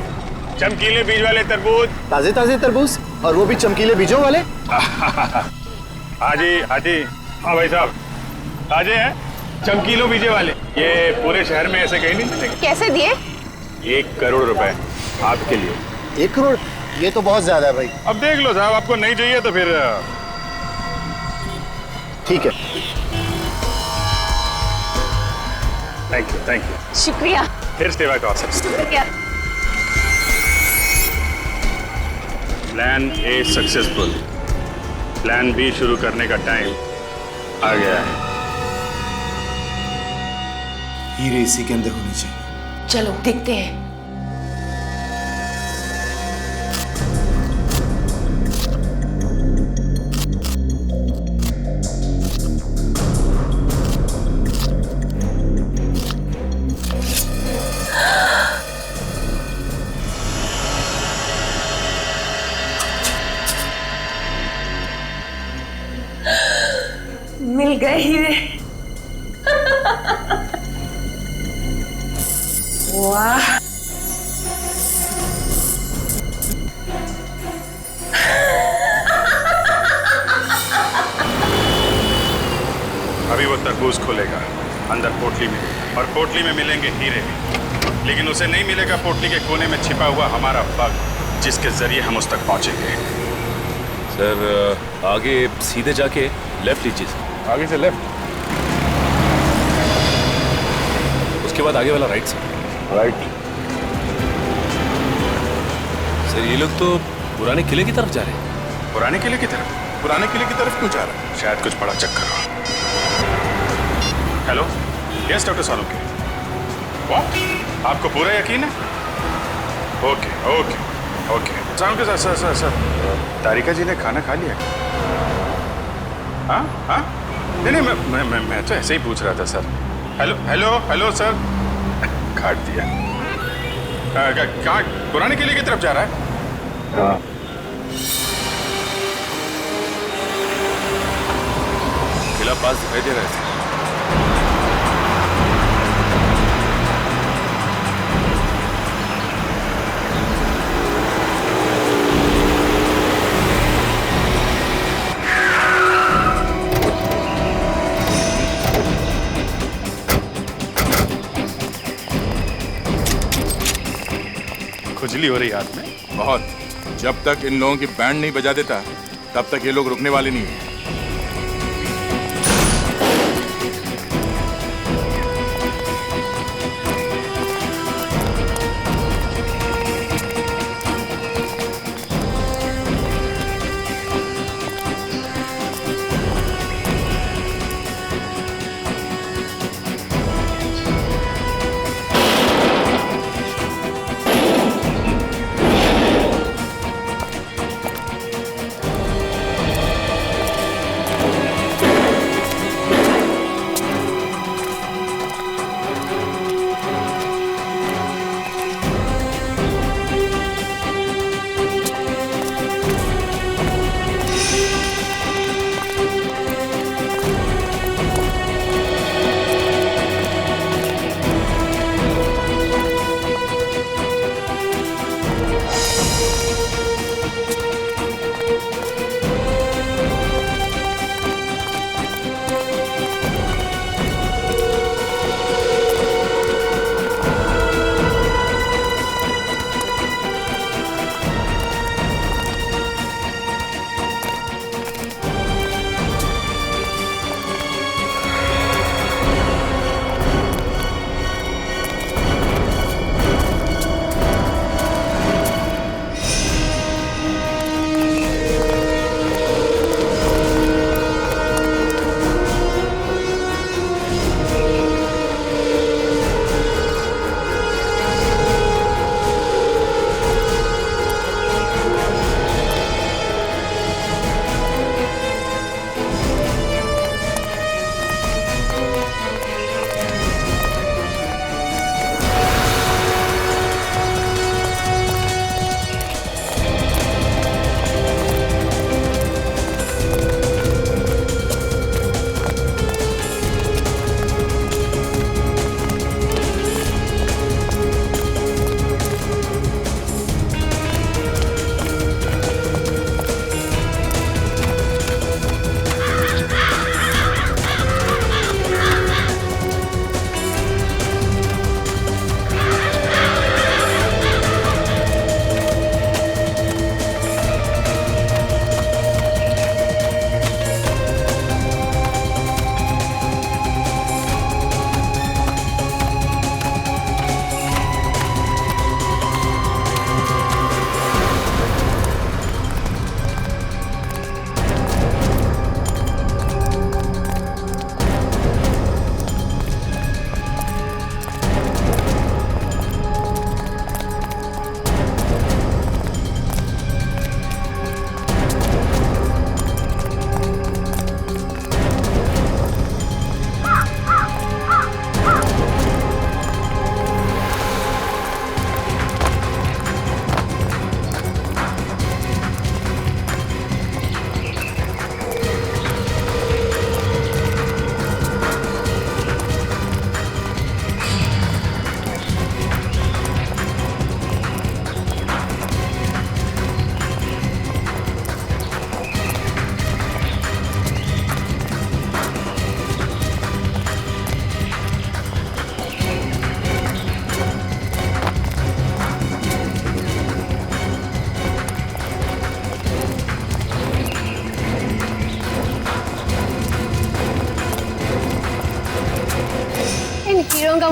Speaker 9: चमकीले बीज वाले तरबूज।
Speaker 3: ताजे ताजे तरबूज, और वो भी चमकीले बीजों वाले।
Speaker 9: हाजी हाजी, हाँ भाई साहब, ताजे हैं, चमकीलों बीजे वाले। ये पूरे शहर में ऐसे कहीं नहीं मिलेंगे।
Speaker 10: कैसे दिए?
Speaker 9: 1 करोड़ रुपए आपके लिए।
Speaker 3: 1 करोड़? ये तो बहुत ज्यादा है भाई।
Speaker 9: अब देख लो साहब, आपको नहीं चाहिए तो फिर
Speaker 3: ठीक है।
Speaker 9: Thank you.
Speaker 10: शुक्रिया।
Speaker 9: फिर सेवा का अवसर।
Speaker 10: शुक्रिया।
Speaker 9: Plan A successful, plan B शुरू करने का टाइम आ गया है।
Speaker 13: हीरे इसी के अंदर होनी चाहिए।
Speaker 10: चलो देखते हैं।
Speaker 4: मिल गए हीरे। वाह,
Speaker 9: अभी वो तरबूज खोलेगा अंदर पोटली में, और पोटली में मिलेंगे हीरे, लेकिन उसे नहीं मिलेगा पोटली के कोने में छिपा हुआ हमारा बग, जिसके जरिए हम उस तक पहुंचेंगे।
Speaker 12: सर आगे सीधे जाके लेफ्ट लीजिए।
Speaker 9: आगे से लेफ्ट,
Speaker 12: उसके बाद आगे वाला राइट से।
Speaker 9: राइट।
Speaker 12: सर ये लोग तो पुराने किले की तरफ जा रहे हैं।
Speaker 9: पुराने किले की तरफ? पुराने किले की तरफ क्यों जा रहा है? शायद कुछ बड़ा चक्कर हो। Hello, yes doctor Salunke. What? आपको पूरा यकीन है? Okay okay okay. Salunke sir, Tarika ji ने खाना खा लिया? हाँ हाँ, नहीं, मैं तो ऐसे ही पूछ रहा था सर। Hello sir. काट दिया। कहाँ? पुराने किले की तरफ जा रहा है? हाँ।
Speaker 12: किला पास दिखाई दे रहा है।
Speaker 9: खुजली हो रही हाथ में
Speaker 11: बहुत। जब तक इन लोगों की बैंड नहीं बजा देता तब तक ये लोग रुकने वाले नहीं हैं।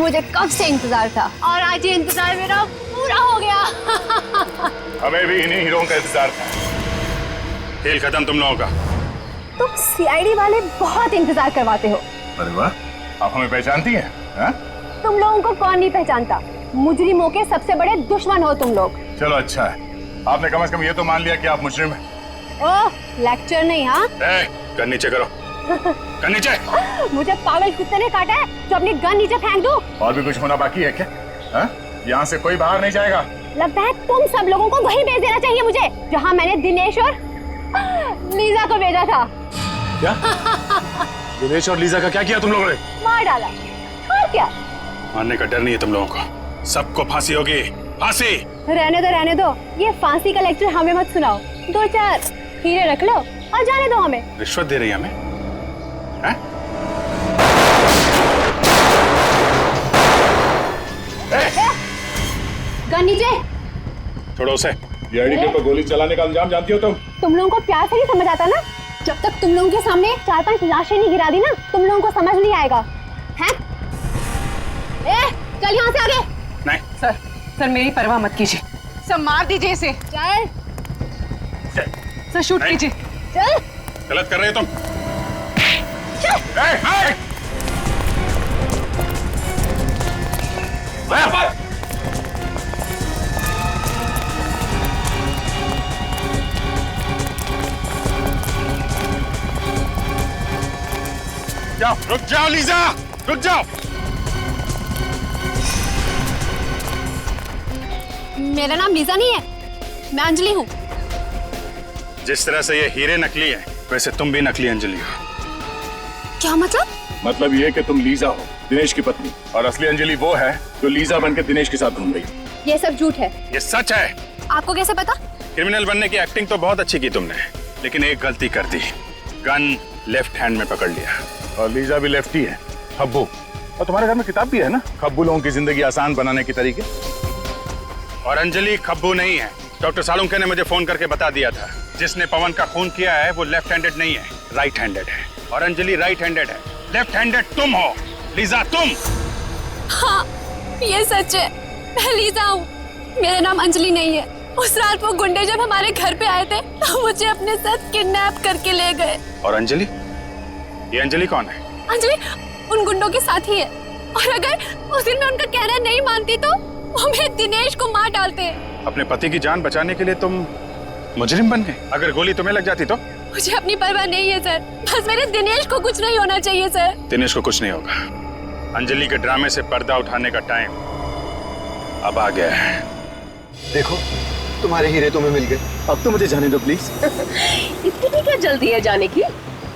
Speaker 14: मुझे कब से इंतजार था और आज ये इंतजार मेरा पूरा हो गया।
Speaker 11: हमें भी इन्हीं हीरों का इंतजार था। खेल खत्म तुम लोगों का।
Speaker 14: तुम सीआईडी वाले बहुत इंतजार करवाते हो।
Speaker 11: अरे वाह, आप हमें पहचानती हैं? हाँ?
Speaker 14: तुम लोगों को कौन नहीं पहचानता, मुजरिमों के सबसे बड़े दुश्मन हो तुम लोग।
Speaker 11: चलो अच्छा है, आपने कम से कम ये तो मान लिया कि आप मुजरिम हैं।
Speaker 14: ओह, लेक्चर नहीं। हाँ,
Speaker 11: गन नीचे करो। गन नीचे।
Speaker 14: मुझे पागल कुत्ते ने काटा है तो अपनी गन नीचे फेंक दूं।
Speaker 11: और भी कुछ होना बाकी है क्या? यहाँ से कोई बाहर नहीं जाएगा।
Speaker 14: लगता है तुम सब लोगों को वहीं भेज देना चाहिए मुझे, जहाँ मैंने दिनेश और लीजा को भेजा था।
Speaker 9: क्या? दिनेश और लीजा का क्या किया तुम लोगों ने?
Speaker 14: मार डाला। और क्या?
Speaker 9: मारने का डर नहीं है तुम लोगों को, सबको फांसी होगी, फांसी।
Speaker 14: रहने दो, ये फांसी का लेक्चर हमें मत सुनाओ। 2-4 हीरे रख लो और जाने दो हमें।
Speaker 9: रिश्वत दे रही है हमें?
Speaker 14: गन नीचे।
Speaker 11: छोड़ो उसे। सीआईडी के ऊपर गोली चलाने का अंजाम जानती हो तुम?
Speaker 14: तुम लोगों को प्यार से नहीं समझ आता ना? जब तक तुम लोगों के सामने 4-5 लाशें नहीं गिरा दी ना, तुम लोगों को समझ नहीं आएगा। हैं? चल यहाँ से आगे।
Speaker 9: नहीं
Speaker 10: सर मेरी परवाह मत कीजिए, सर मार दीजिए इसे।
Speaker 14: चल
Speaker 10: सर शूट कीजिए।
Speaker 14: चल।
Speaker 9: गलत कर रहे हो तुम। जाओ, रुक जाओ लीजा, रुक जाओ।
Speaker 14: मेरा नाम लीजा नहीं है, मैं अंजलि हूँ।
Speaker 9: जिस तरह से ये हीरे नकली है, वैसे तुम भी नकली अंजलि हो।
Speaker 14: क्या मतलब?
Speaker 11: मतलब ये कि तुम लीजा हो, दिनेश की पत्नी, और असली अंजलि वो है जो लीजा बनकर दिनेश के साथ घूम रही है।
Speaker 14: ये सब झूठ है।
Speaker 9: ये सच है।
Speaker 14: आपको कैसे पता?
Speaker 9: क्रिमिनल बनने की एक्टिंग तो बहुत अच्छी की तुमने, लेकिन एक गलती कर दी, गन लेफ्ट हैंड में पकड़ लिया।
Speaker 11: और लीजा भी लेफ्टी है, खब्बू। और तुम्हारे घर में किताब भी है ना, खब्बू लोगों की जिंदगी आसान बनाने के तरीके।
Speaker 9: और अंजलि खब्बू नहीं है। डॉक्टर सालुंके ने मुझे फोन करके बता दिया था, जिसने पवन का खून किया है वो लेफ्ट हैंडेड नहीं है, राइट हैंडेड है। और अंजलि राइट हैंडेड है, लेफ्ट हैंडेड तुम हो। लीजा तुम।
Speaker 14: हाँ, ये सच है, मैं लीजा हूँ। मेरा नाम अंजलि नहीं है। उस रात वो गुंडे जब हमारे घर पे आए थे तो मुझे अपने साथ किडनैप करके ले गए।
Speaker 9: और अंजलि? ये अंजलि कौन है?
Speaker 14: अंजलि उन गुंडों के साथ ही है, और अगर उस दिन मैं उनका कहना नहीं मानती तो वो मेरे दिनेश को मार डालते।
Speaker 9: अपने पति की जान बचाने के लिए तुम मुजरिम बन गए? अगर गोली तुम्हें लग जाती तो?
Speaker 14: मुझे अपनी परवाह नहीं है सर, बस मेरे दिनेश को कुछ नहीं होना चाहिए सर।
Speaker 9: दिनेश को कुछ नहीं होगा। अंजलि के ड्रामे से पर्दा उठाने का टाइम अब आ गया है।
Speaker 2: देखो, तुम्हारे हीरे तुम्हें मिल गए, अब तो मुझे जाने दो प्लीज।
Speaker 10: इतनी क्या जल्दी है जाने की?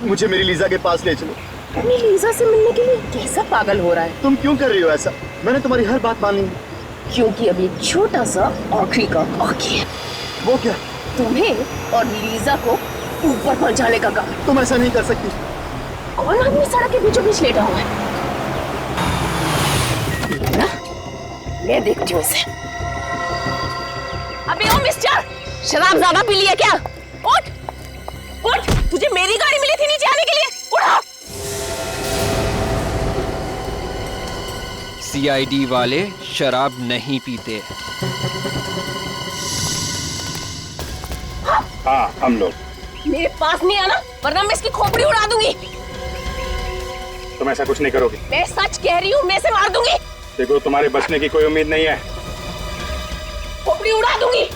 Speaker 2: मुझे मेरी लीजा के पास ले चलो।
Speaker 10: अपनी लीजा से मिलने के लिए कैसा पागल हो रहा है?
Speaker 2: तुम क्यों कर रही हो ऐसा? मैंने तुम्हारी हर बात मानी है।
Speaker 10: क्योंकि अभी एक छोटा सा आखिरी काम बाकी है।
Speaker 2: वो क्या?
Speaker 10: तुम्हें और लीजा को ऊपर पहुंचाने का काम।
Speaker 2: तुम ऐसा नहीं कर सकती।
Speaker 10: कौन आदमी सड़क के बीचों बीच लेटा हुआ है? मैं देखती हूँ इसे। अबे ओ मिस्टर, शराब ज्यादा पी लिया क्या? उठ, उठ, तुझे मेरी गाड़ी मिली थी नीचे आने के लिए, उठा।
Speaker 7: सीआईडी वाले शराब नहीं पीते।
Speaker 11: हाँ, हम लोग।
Speaker 10: मेरे पास नहीं आना, वरना मैं इसकी खोपड़ी उड़ा दूंगी।
Speaker 9: तुम ऐसा कुछ नहीं करोगी।
Speaker 10: मैं सच कह रही हूँ, मैं इसे मार दूंगी।
Speaker 9: देखो, तुम्हारे बचने की कोई उम्मीद नहीं है।
Speaker 10: खोपड़ी उड़ा दूंगी।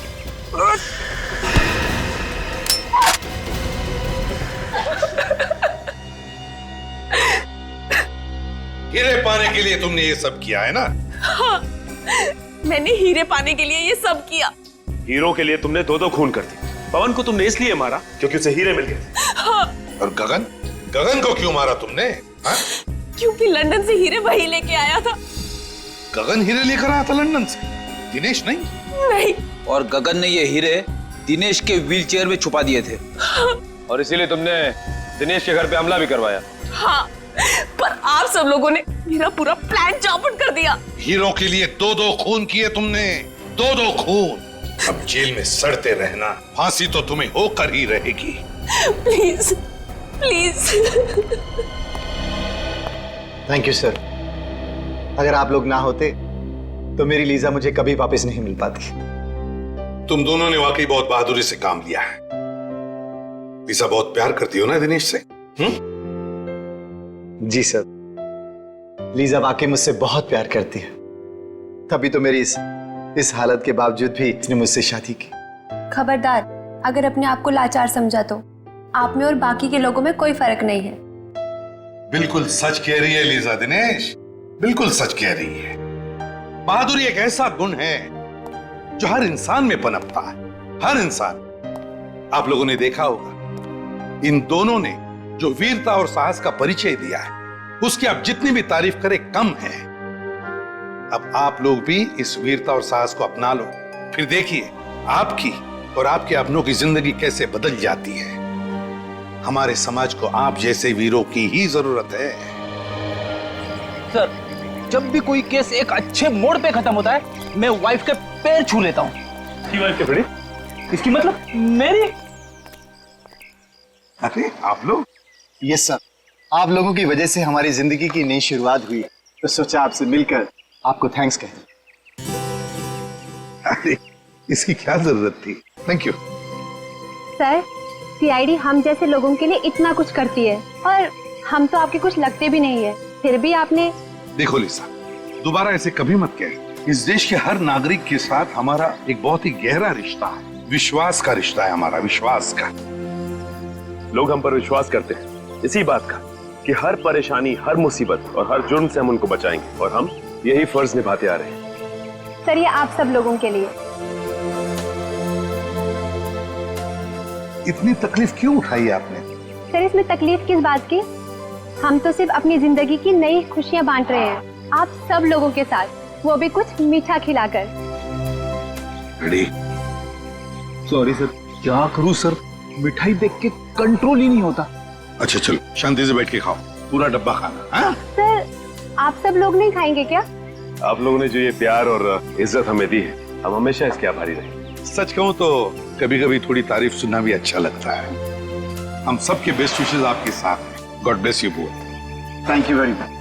Speaker 8: हीरे पाने के लिए तुमने ये सब किया है ना?
Speaker 10: हाँ, मैंने हीरे पाने के लिए ये सब किया।
Speaker 12: हीरो के लिए तुमने 2-2 खून कर दी। पवन को तुमने इसलिए मारा क्योंकि उसे हीरे मिल गए।
Speaker 10: हाँ।
Speaker 8: और गगन? गगन को क्यों मारा तुमने? हाँ?
Speaker 10: क्योंकि लंदन से हीरे वही लेके आया था।
Speaker 8: गगन हीरे लेकर आया था लंदन से, दिनेश नहीं?
Speaker 10: नहीं।
Speaker 13: और गगन ने ये हीरे दिनेश के व्हीलचेयर में छुपा दिए थे।
Speaker 10: हाँ।
Speaker 12: और इसीलिए तुमने दिनेश के घर पे हमला भी करवाया।
Speaker 10: हाँ, पर आप सब लोगों ने मेरा पूरा प्लान चौपट कर दिया।
Speaker 8: हीरो के लिए 2-2 खून किए तुमने, 2-2 खून। अब जेल में सड़ते रहना, फांसी तो तुम्हें होकर ही रहेगी।
Speaker 10: Please, please.
Speaker 2: Thank you sir.
Speaker 13: अगर आप लोग ना होते तो मेरी लीजा मुझे कभी वापस नहीं मिल पाती।
Speaker 8: तुम दोनों ने वाकई बहुत बहादुरी से काम लिया है। लीजा बहुत प्यार करती हो ना दिनेश से?
Speaker 13: जी सर, लीजा वाकई मुझसे बहुत प्यार करती है, तभी तो मेरी इस हालत के बावजूद भी इसने मुझसे शादी की।
Speaker 14: खबरदार, अगर अपने आप को लाचार समझा तो आप में और बाकी के लोगों में कोई फर्क नहीं है।
Speaker 8: बिल्कुल सच कह रही है लीजा दिनेश, बिल्कुल सच कह रही है। बहादुरी एक ऐसा गुण है जो हर इंसान में पनपता है, हर इंसान। आप लोगों ने देखा होगा, इन दोनों ने जो वीरता और साहस का परिचय दिया है, उसकी आप जितनी भी तारीफ करें कम है। अब आप लोग भी इस वीरता और साहस को अपना लो, फिर देखिए आपकी और आपके अपनों की जिंदगी कैसे बदल जाती है। हमारे समाज को आप जैसे वीरों की ही जरूरत है।
Speaker 6: सर, जब भी कोई केस एक अच्छे मोड़ पे खत्म होता है, मैं वाइफ के पैर छू लेता हूँ।
Speaker 1: इसकी वाइफ के बड़े?
Speaker 6: इसकी मतलब मेरी?
Speaker 8: अरे आप लोग?
Speaker 13: यस सर, आप लोगों की वजह से हमारी जिंदगी की नई शुरुआत हुई, तो सोचा आपसे मिलकर आपको थैंक्स कहें।
Speaker 8: अरे इसकी क्या जरूरत थी, थैंक यू।
Speaker 14: सर, सीआईडी हम जैसे लोगों के लिए इतना कुछ करती है और हम तो आपके कुछ लगते भी नहीं है, फिर भी आपने।
Speaker 8: देखो लिसा, दोबारा ऐसे कभी मत कहे। इस देश के हर नागरिक के साथ हमारा एक बहुत ही गहरा रिश्ता है, विश्वास का रिश्ता है हमारा, विश्वास का।
Speaker 12: लोग हम पर विश्वास करते हैं इसी बात का कि हर परेशानी, हर मुसीबत और हर जुर्म से हम उनको बचाएंगे, और हम यही फर्ज निभाते आ रहे हैं।
Speaker 14: सर, ये आप सब लोगों के लिए।
Speaker 8: इतनी तकलीफ क्यों उठाई आपने?
Speaker 14: सर, इसमें तकलीफ किस बात की? हम तो सिर्फ अपनी जिंदगी की नई खुशियां बांट रहे हैं आप सब लोगों के साथ, वो भी कुछ मीठा खिलाकर।
Speaker 1: सॉरी सर, क्या करूं सर, मिठाई देख के कंट्रोल ही नहीं होता।
Speaker 8: अच्छा चलो, शांति से बैठ के खाओ, पूरा डब्बा खाना। हाँ?
Speaker 14: सर, आप सब लोग नहीं खाएंगे क्या?
Speaker 12: आप लोगों ने जो ये प्यार और इज्जत हमें दी है, हम हमेशा इसके आभारी रहेंगे।
Speaker 8: सच कहूं तो कभी कभी थोड़ी तारीफ सुनना भी अच्छा लगता है। हम सबके बेस्ट विशेस आपके साथ हैं। God bless you both.
Speaker 13: Thank you very much.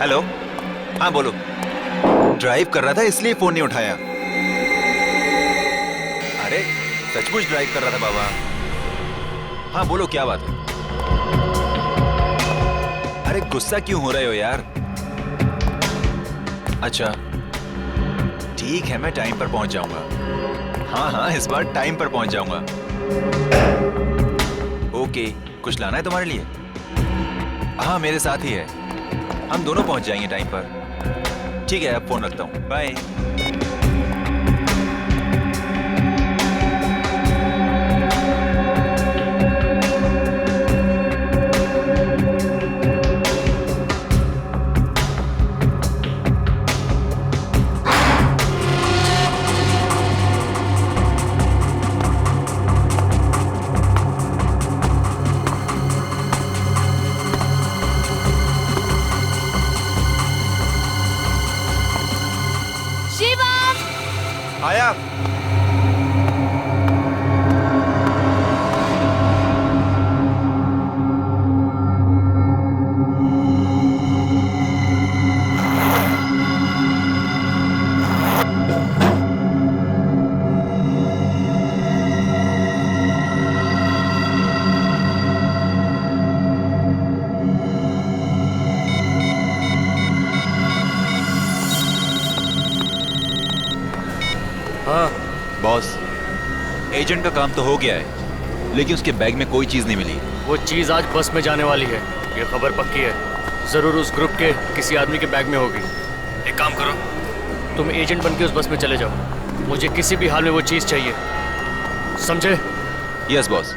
Speaker 15: Hello, हाँ बोलो। ड्राइव कर रहा था इसलिए फोन नहीं उठाया। अरे सचमुच ड्राइव कर रहा था बाबा। हाँ बोलो, क्या बात है? अरे गुस्सा क्यों हो रहे हो यार? अच्छा ठीक है, मैं टाइम पर पहुंच जाऊंगा। हाँ हाँ, इस बार टाइम पर पहुंच जाऊंगा। ओके, कुछ लाना है तुम्हारे लिए? हाँ, मेरे साथ ही है। हम दोनों पहुंच जाएंगे टाइम पर। ठीक है, अब फोन रखता हूँ। बाय। आया। बॉस, एजेंट का काम तो हो गया है, लेकिन उसके बैग में कोई चीज नहीं मिली।
Speaker 5: वो चीज आज बस में जाने वाली है, ये खबर पक्की है। जरूर उस ग्रुप के किसी आदमी के बैग में होगी। एक काम करो, तुम एजेंट बन के उस बस में चले जाओ। मुझे किसी भी हाल में वो चीज चाहिए, समझे?
Speaker 15: Yes boss.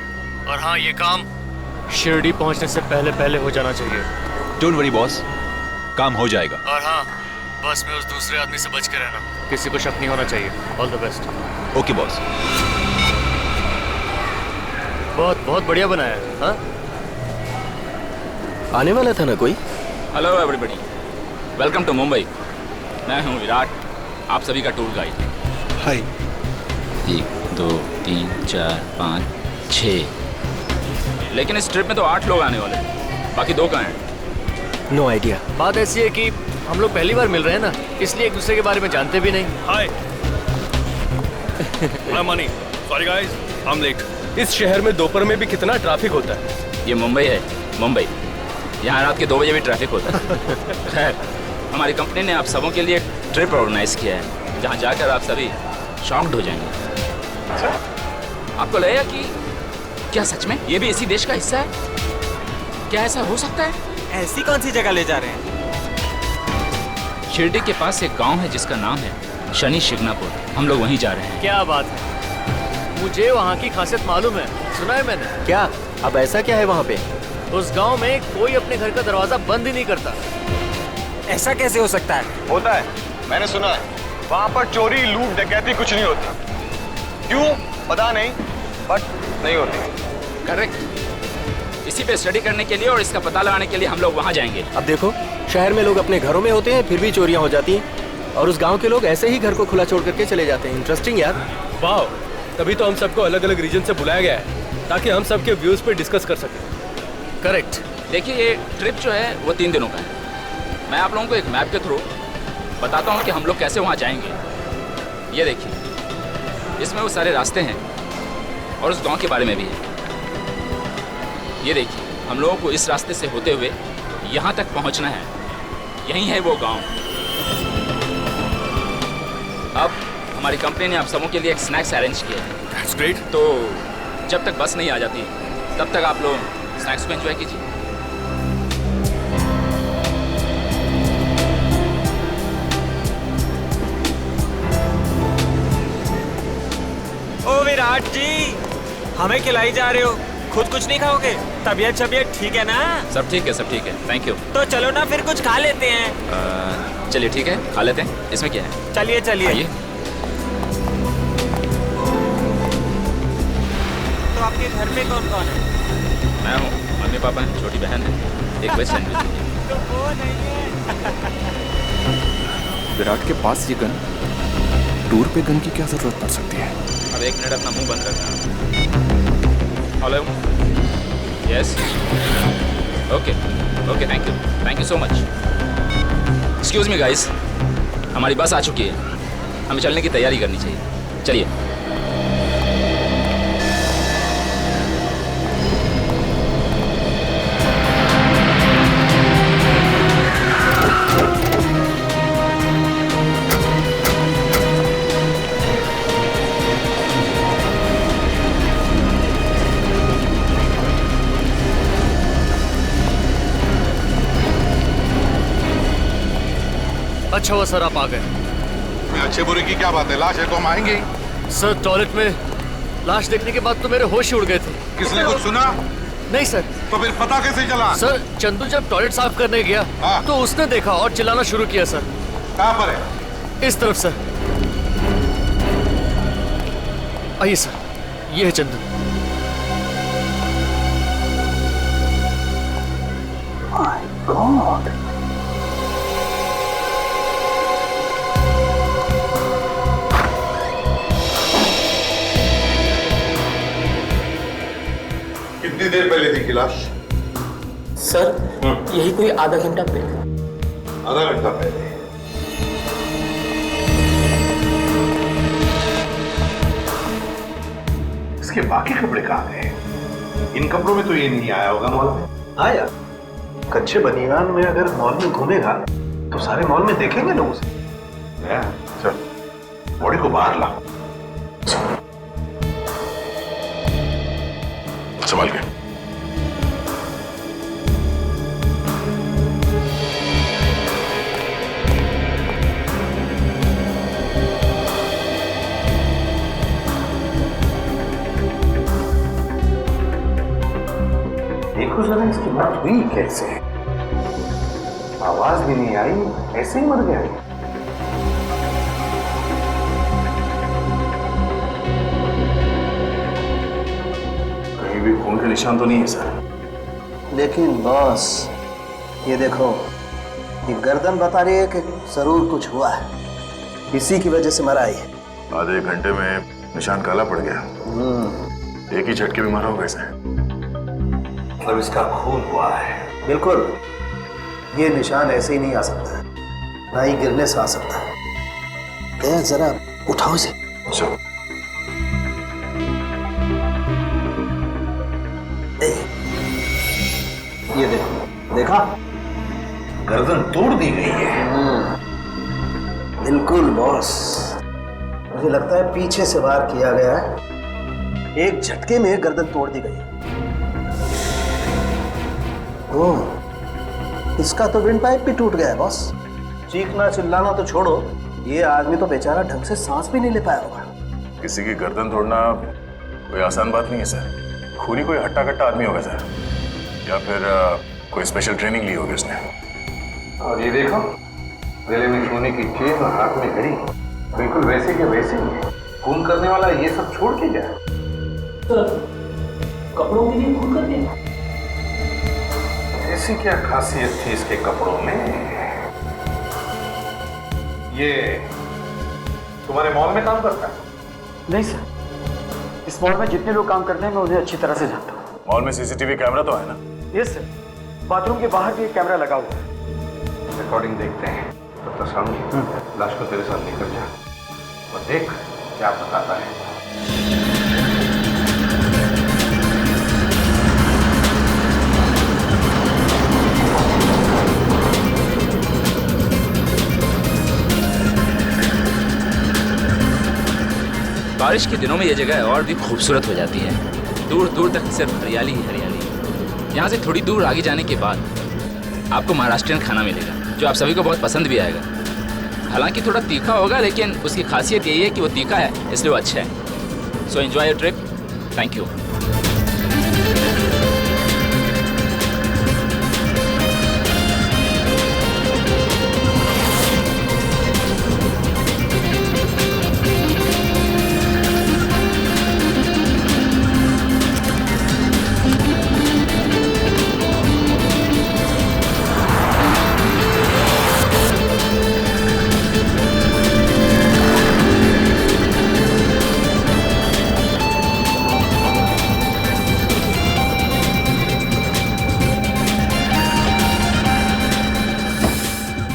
Speaker 5: और हाँ, ये काम शिरडी पहुंचने से पहले पहले हो जाना चाहिए।
Speaker 15: डोंट वरी बॉस, काम हो जाएगा।
Speaker 5: और हाँ, बस में उस दूसरे आदमी से बच के रहना, किसी को शक नहीं होना चाहिए। All the best.
Speaker 15: Okay boss.
Speaker 5: बहुत बहुत बढ़िया बनाया है। हाँ,
Speaker 16: आने वाला था ना कोई?
Speaker 17: Hello everybody, welcome to Mumbai. मैं हूँ विराट, आप सभी का टूर गाइड।
Speaker 16: हाय।
Speaker 17: 1 2 3 4 5 6, लेकिन इस ट्रिप में तो 8 लोग आने वाले हैं, बाकी 2 कहाँ हैं?
Speaker 16: No idea.
Speaker 5: बात ऐसी है कि हम लोग पहली बार मिल रहे हैं ना, इसलिए एक दूसरे के बारे में जानते भी नहीं।
Speaker 12: Hi. Mani, sorry guys, I am late. इस शहर में दोपहर में भी कितना ट्रैफिक होता है।
Speaker 17: ये मुंबई है, मुंबई। यहाँ रात के 2 बजे भी ट्रैफिक होता है। खैर, हमारी कंपनी ने आप सबों के लिए ट्रिप ऑर्गेनाइज किया है, जहाँ जाकर आप सभी शॉक्ड हो जाएंगे। आपको लगेगा कि क्या सच में ये भी इसी देश का हिस्सा है? क्या ऐसा हो सकता है?
Speaker 6: ऐसी कौन सी जगह ले जा रहे हैं?
Speaker 17: शिरडी के पास एक गांव है जिसका नाम है शनि शिग्नापुर। हम लोग वहीं जा रहे हैं।
Speaker 5: क्या बात है, मुझे वहाँ की खासियत मालूम है, सुना है मैंने।
Speaker 16: क्या? अब ऐसा क्या है वहाँ पे?
Speaker 5: उस गांव में कोई अपने घर का दरवाजा बंद ही नहीं करता।
Speaker 6: ऐसा कैसे हो सकता है?
Speaker 1: होता है, मैंने सुना है। वहाँ पर चोरी, लूट, डकैती कुछ नहीं होती। क्यों पता नहीं, बट नहीं होती।
Speaker 17: करेक्ट। इसी पे स्टडी करने के लिए और इसका पता लगाने के लिए हम लोग वहाँ जाएंगे।
Speaker 16: अब देखो, शहर में लोग अपने घरों में होते हैं, फिर भी चोरियां हो जाती हैं, और उस गांव के लोग ऐसे ही घर को खुला छोड़ करके चले जाते हैं। इंटरेस्टिंग यार।
Speaker 12: वाह, तभी तो हम सबको अलग अलग रीजन से बुलाया गया है, ताकि हम सबके व्यूज पे डिस्कस कर सकें।
Speaker 5: करेक्ट।
Speaker 17: देखिए, ये ट्रिप जो है वो 3 दिनों का है। मैं आप लोगों को एक मैप के थ्रू बताता हूँ कि हम लोग कैसे वहाँ जाएंगे। ये देखिए, इसमें वो सारे रास्ते हैं और उस गांव के बारे में भी है। ये देखिए, हम लोगों को इस रास्ते से होते हुए यहाँ तक पहुँचना है। यही है वो गांव। अब हमारी कंपनी ने आप सबों के लिए एक स्नैक्स अरेंज किया है।
Speaker 12: That's great.
Speaker 17: तो जब तक बस नहीं आ जाती तब तक आप लोग स्नैक्स को एंजॉय कीजिए।
Speaker 6: ओ विराट जी, हमें खिलाई जा रहे हो, खुद कुछ नहीं खाओगे? तबीयत ठीक है ना?
Speaker 17: सब ठीक है, सब ठीक है, थैंक यू।
Speaker 6: तो चलो ना फिर कुछ खा लेते हैं।
Speaker 17: चलिए ठीक है, खा लेते हैं। इसमें क्या है?
Speaker 6: चलिए चलिए।
Speaker 17: आइए।
Speaker 6: तो आपके घर में कौन कौन है?
Speaker 17: मैं हूँ, मम्मी पापा हैं, छोटी बहन है, एक वेज सैंडविच दीजिए।
Speaker 6: तो वो नहीं है।
Speaker 11: विराट के पास ये गन, टूर पे गन की क्या जरूरत पड़ सकती है?
Speaker 17: अब 1 मिनट अपना मुंह बंद रखना। Hello, yes, okay okay, thank you so much. Excuse me guys, हमारी बस आ चुकी है, हमें चलने की तैयारी करनी चाहिए। चलिए।
Speaker 5: अच्छा हुआ सर आप आ गए।
Speaker 8: मैं अच्छे बुरे की क्या बात है, लाश है तो हम आएंगे ही।
Speaker 5: सर टॉयलेट में लाश देखने के बाद तो मेरे होश ही उड़ गए थे।
Speaker 8: किसने कुछ सुना?
Speaker 5: नहीं सर।
Speaker 8: तो फिर पता कैसे चला?
Speaker 5: सर चंदू जब टॉयलेट साफ करने गया तो उसने देखा और चिल्लाना शुरू किया सर।
Speaker 8: कहाँ पर है?
Speaker 5: इस तरफ सर। आइए सर, ये है चंदू।
Speaker 3: My God.
Speaker 8: कितनी देर पहले थी लाश?
Speaker 16: सर यही कोई आधा घंटा पहले।
Speaker 8: आधा घंटा पहले? इसके बाकी कपड़े कहाँ गए? इन कपड़ों में तो ये नहीं आया होगा मॉल में।
Speaker 13: हाँ यार, कच्चे बनियान में अगर मॉल में घूमेगा तो सारे मॉल में देखेंगे लोग उसे।
Speaker 8: चल बॉडी को बाहर ला।
Speaker 11: संभाल के।
Speaker 13: देखो जरा इसकी मौत हुई कैसे? आवाज भी नहीं आई, ऐसे ही मर गया।
Speaker 11: कहीं भी खून के निशान तो नहीं है सर।
Speaker 13: लेकिन बॉस ये देखो, ये गर्दन बता रही है कि जरूर कुछ हुआ है, इसी की वजह से मरा है।
Speaker 11: आधे घंटे में निशान काला पड़ गया। एक ही झटके में मरा होगा इसे।
Speaker 13: अब इसका खून हुआ है। बिल्कुल, ये निशान ऐसे ही नहीं आ सकता, ना ही गिरने से आ सकता है। जरा उठाओ इसे। ये देखो, देखा?
Speaker 8: गर्दन तोड़ दी गई है।
Speaker 13: बिल्कुल बॉस, मुझे लगता है पीछे से वार किया गया है, एक झटके में गर्दन तोड़ दी गई। ओह, इसका तो विंड पाइप भी टूट गया है बॉस। चीखना चिल्लाना तो छोड़ो, ये आदमी तो बेचारा ढंग से सांस भी नहीं ले पाया होगा।
Speaker 11: किसी की गर्दन तोड़ना कोई आसान बात नहीं है सर। खूनी कोई हट्टा कट्टा आदमी होगा सर, या फिर कोई स्पेशल ट्रेनिंग ली होगी उसने।
Speaker 8: और ये देखो, गले में सोने की चेन और हाथ में घड़ी, बिल्कुल वैसे के वैसे ही। खून करने वाला ये सब छोड़ के गया।
Speaker 16: कपड़ों के लिए खून कर दिया?
Speaker 8: ऐसी क्या खासियत थी इसके कपड़ों में? ये तुम्हारे मॉल में काम करता है?
Speaker 16: नहीं सर, इस मॉल में जितने लोग काम करते हैं मैं उन्हें अच्छी तरह से जानता हूँ।
Speaker 11: मॉल में सीसीटीवी कैमरा तो है ना?
Speaker 16: यस सर, बाथरूम के बाहर भी एक कैमरा लगा हुआ है।
Speaker 8: रिकॉर्डिंग देखते हैं। तब तक सामने लाश को तेरे साथ लेकर जा और देख क्या बताता है।
Speaker 17: बारिश के दिनों में ये जगह और भी खूबसूरत हो जाती है। दूर दूर तक सिर्फ हरियाली ही हरियाली। यहाँ से थोड़ी दूर आगे जाने के बाद आपको महाराष्ट्रियन खाना मिलेगा, जो आप सभी को बहुत पसंद भी आएगा। हालांकि थोड़ा तीखा होगा, लेकिन उसकी खासियत यही है कि वो तीखा है, इसलिए वो अच्छा है। So enjoy your trip. Thank you.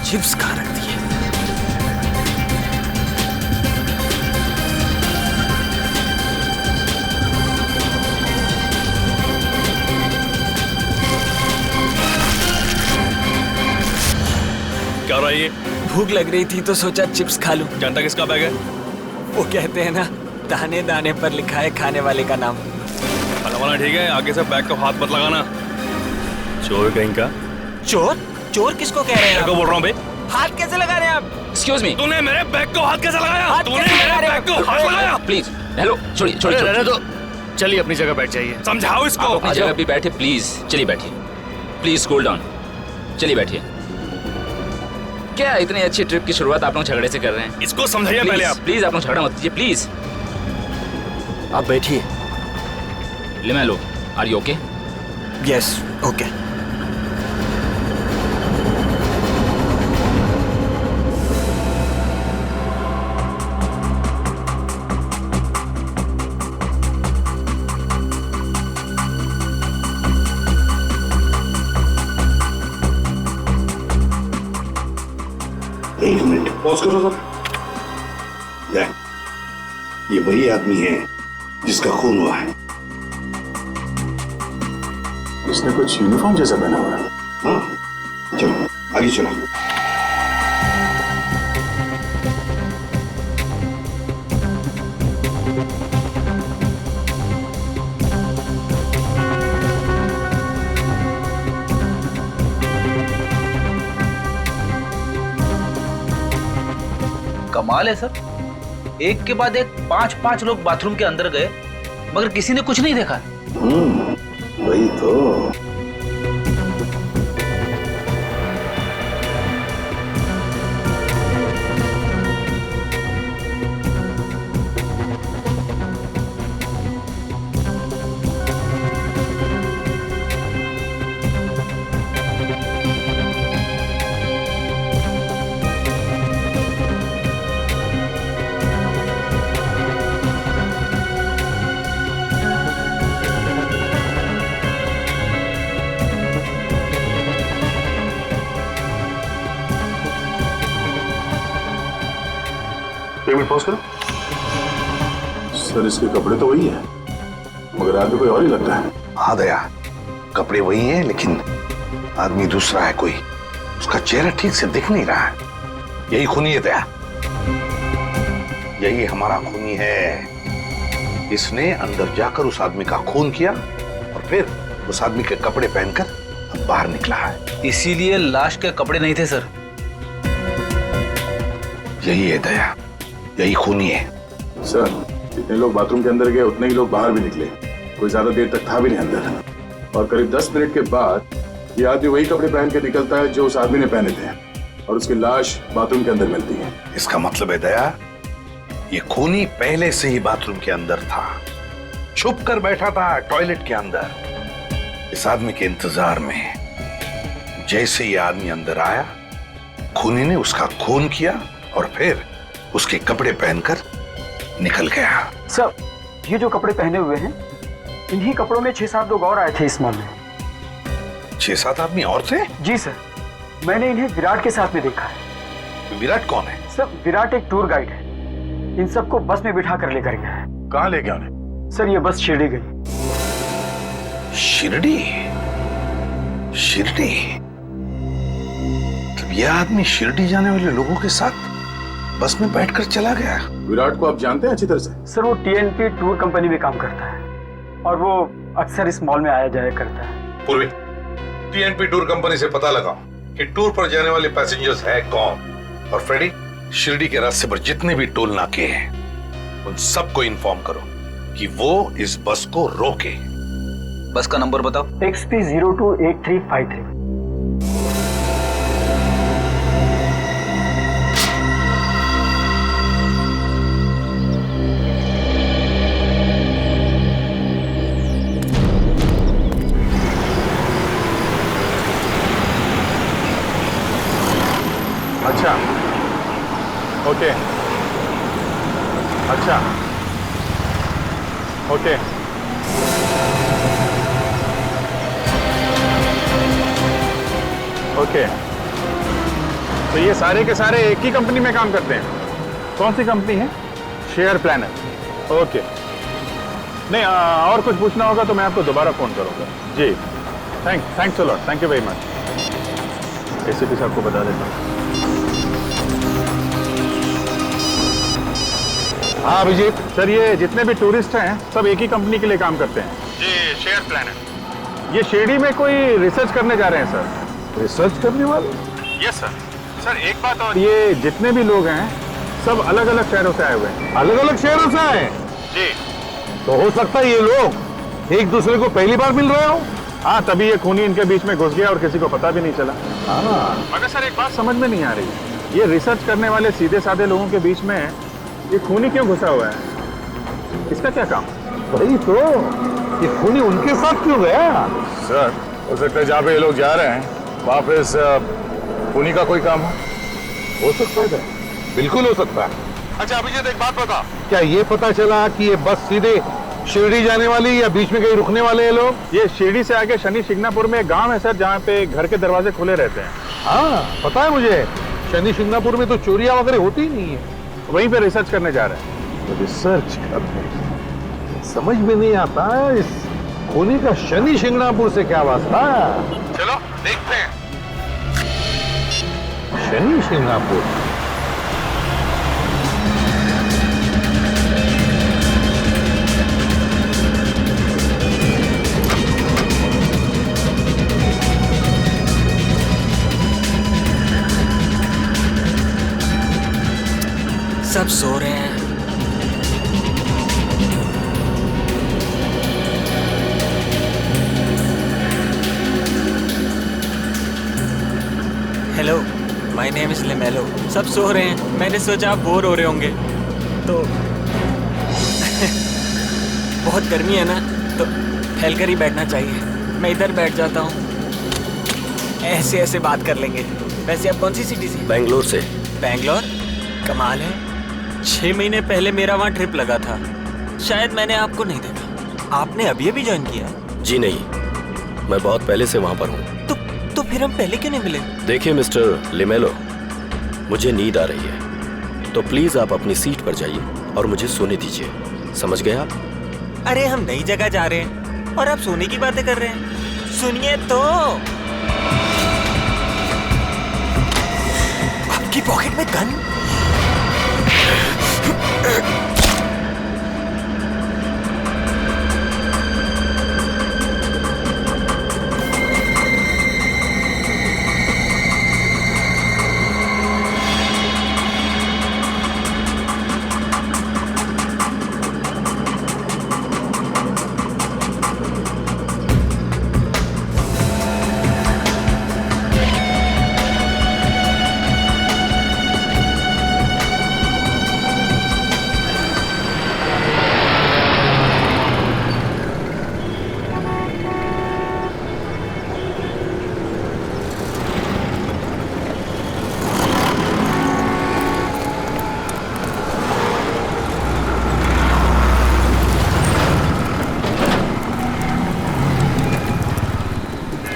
Speaker 16: Chips खा रख दिए।
Speaker 5: क्या हो रहा है ये?
Speaker 16: भूख लग रही थी तो सोचा चिप्स खा लूं।
Speaker 5: जानता किसका बैग है?
Speaker 16: वो कहते हैं ना, दाने दाने पर लिखा है खाने वाले का नाम।
Speaker 5: खाना ठीक है, आगे से बैग को हाथ मत लगाना। चोर कहीं का।
Speaker 16: चोर? चोर किसको कह रहे हैं?
Speaker 5: बोल रहा हूँ बे।
Speaker 6: हाथ कैसे लगा रहे हैं आप?
Speaker 17: एक्सक्यूज मी,
Speaker 5: तूने मेरे बैग को हाथ कैसे लगाया? तूने मेरे बैग को हाथ लगाया?
Speaker 17: प्लीज हेलो, छोड़िए छोड़िए
Speaker 5: रहने दो। चलिए अपनी जगह बैठ जाइए। समझाओ इसको।
Speaker 17: आप अपनी जगह पे बैठे प्लीज। चलिए बैठिए, प्लीज कूल डाउन। चलिए बैठिए। क्या इतनी अच्छी ट्रिप की शुरुआत आप लोग झगड़े से कर रहे हैं?
Speaker 5: इसको समझाइए पहले आप।
Speaker 17: प्लीज आप लोग झगड़ा मत कीजिए प्लीज।
Speaker 16: आप बैठिए।
Speaker 17: ले मैं लो, are you okay?
Speaker 16: Yes okay.
Speaker 8: एक मिनट पॉज करो सर। देख, ये वही आदमी है जिसका खून हुआ है।
Speaker 11: इसने कुछ यूनिफॉर्म जैसा पहना हुआ है।
Speaker 8: हाँ, चलो आगे चलो।
Speaker 6: कमाल है सर, एक के बाद एक 5-5 लोग बाथरूम के अंदर गए मगर किसी ने कुछ नहीं देखा।
Speaker 8: वही तो।
Speaker 11: पेमेंट पॉज करो। सर इसके कपड़े तो वही है मगर आदमी कोई और ही लगता है।
Speaker 8: हाँ दया, कपड़े वही हैं लेकिन आदमी दूसरा है कोई। उसका चेहरा ठीक से दिख नहीं रहा है। यही खूनी है दया, यही हमारा खूनी है। इसने अंदर जाकर उस आदमी का खून किया और फिर उस आदमी के कपड़े पहनकर बाहर निकला है।
Speaker 6: इसीलिए लाश के कपड़े नहीं थे सर।
Speaker 8: यही है दया, यही खूनी है।
Speaker 11: सर जितने लोग बाथरूम के अंदर गए उतने ही लोग बाहर भी निकले। कोई ज्यादा देर तक था भी नहीं अंदर। और करीब 10 मिनट के बाद ये आदमी वही कपड़े पहन के निकलता है जो उस आदमी ने पहने थे और उसकी लाश बाथरूम के अंदर मिलती है।
Speaker 8: इसका मतलब है दया, ये खूनी पहले से ही बाथरूम के अंदर था, छुप कर बैठा था टॉयलेट के अंदर इस आदमी के इंतजार में। जैसे ये आदमी अंदर आया, खूनी ने उसका खून किया और फिर उसके कपड़े पहनकर निकल गया।
Speaker 18: सर, ये जो कपड़े पहने हुए हैं, इन्हीं कपड़ों में 6-7 लोग और आए थे इस मॉल में।
Speaker 8: 6-7 आदमी और थे?
Speaker 18: जी सर, मैंने इन्हें विराट के साथ में देखा है।
Speaker 8: विराट कौन है?
Speaker 18: सर, विराट एक टूर गाइड है। इन सबको बस में बिठा कर लेकर गया है।
Speaker 11: कहाँ ले गया उन्हें?
Speaker 18: सर, ये बस शिरडी गई।
Speaker 8: शिरडी? शिरडी? तब यह आदमी शिरडी जाने वाले लोगों के साथ बस में बैठकर चला गया।
Speaker 11: विराट को आप जानते हैं अच्छी तरह से?
Speaker 18: सर, वो TNP टूर कंपनी में काम करता है और वो अक्सर इस मॉल में आया जाया करता है।
Speaker 8: पूर्वी, TNP टूर कंपनी से पता लगाओ कि टूर पर जाने वाले पैसेंजर्स है कौन। और फ्रेडी, शिरडी के रास्ते पर जितने भी टोल नाके हैं उन सबको इन्फॉर्म करो कि वो इस बस को रोके।
Speaker 6: बस का नंबर बताओ।
Speaker 18: XP 028353।
Speaker 11: अच्छा, ओके, अच्छा, ओके। ओके, तो ये सारे के सारे एक ही कंपनी में काम करते हैं। कौन सी कंपनी है? Share planner. ओके, नहीं और कुछ पूछना होगा तो मैं आपको दोबारा फोन करूंगा। जी, thanks a lot, thank you very much. ACP साहब को बता देता हूँ। हाँ अभिजीत सर, ये जितने भी टूरिस्ट हैं सब एक ही कंपनी के लिए काम करते हैं। जी, शेयर प्लानर। ये शिरडी में कोई रिसर्च करने जा रहे हैं सर। रिसर्च करने वाले? Yes sir. सर एक बात और, ये जितने भी लोग हैं सब अलग अलग शहरों से आए हुए हैं।
Speaker 8: अलग अलग शहरों से आए?
Speaker 11: जी।
Speaker 8: तो हो सकता है ये लोग एक दूसरे को पहली बार मिल रहे हो।
Speaker 11: हाँ, तभी ये खूनी इनके बीच में घुस गया और किसी को पता भी नहीं चला।
Speaker 8: हाँ।
Speaker 11: मगर सर एक बात समझ में नहीं आ रही, ये रिसर्च करने वाले सीधे साधे लोगों के बीच में ये खूनी क्यों घुसा हुआ है? इसका क्या काम?
Speaker 8: वही तो, ये खूनी उनके साथ क्यों गया?
Speaker 11: सर हो सकता है जहाँ पे ये लोग जा रहे हैं वहाँ पे इस खूनी का कोई काम
Speaker 8: हो सकता है, बिल्कुल हो सकता है।
Speaker 11: अच्छा अभिजीत एक बात बता,
Speaker 8: क्या ये पता चला कि ये बस सीधे शिरडी जाने वाली या बीच में कहीं रुकने वाले हैं लोग?
Speaker 11: ये शिरडी से आगे शनि शिंगणापुर में एक गांव है सर जहाँ पे घर के दरवाजे खुले रहते हैं।
Speaker 8: हाँ पता है मुझे, शनि शिंगणापुर में तो चोरियां वगैरह होती ही नहीं है।
Speaker 11: वहीं पे रिसर्च करने जा रहे हैं।
Speaker 8: तो रिसर्च करने समझ में नहीं आता इस खूनी का शनि शिंगणापुर से क्या वास्ता?
Speaker 11: चलो देखते हैं।
Speaker 8: शनि शिंगणापुर?
Speaker 19: सब सो रहे हैं। Hello, my name is LaMelo. सब सो रहे हैं, मैंने सोचा आप बोर हो रहे होंगे तो बहुत गर्मी है ना, तो फैलकर ही बैठना चाहिए। मैं इधर बैठ जाता हूँ, ऐसे ऐसे बात कर लेंगे। वैसे आप कौन सी सिटी से?
Speaker 12: बेंगलोर से।
Speaker 19: बेंगलोर? कमाल है, 6 महीने पहले मेरा वहाँ ट्रिप लगा था। शायद मैंने आपको नहीं देखा। आपने अभी अभी ज्वाइन किया?
Speaker 12: जी नहीं, मैं बहुत पहले से वहाँ पर हूँ।
Speaker 19: तो फिर हम पहले क्यों नहीं मिले?
Speaker 12: देखिए मिस्टर लिमेलो, मुझे नींद आ रही है, तो प्लीज आप अपनी सीट पर जाइए और मुझे सोने दीजिए। समझ गए आप?
Speaker 19: अरे हम नई जगह जा रहे हैं और आप सोने की बातें कर रहे हैं। सुनिए तो, आपकी पॉकेट में गन?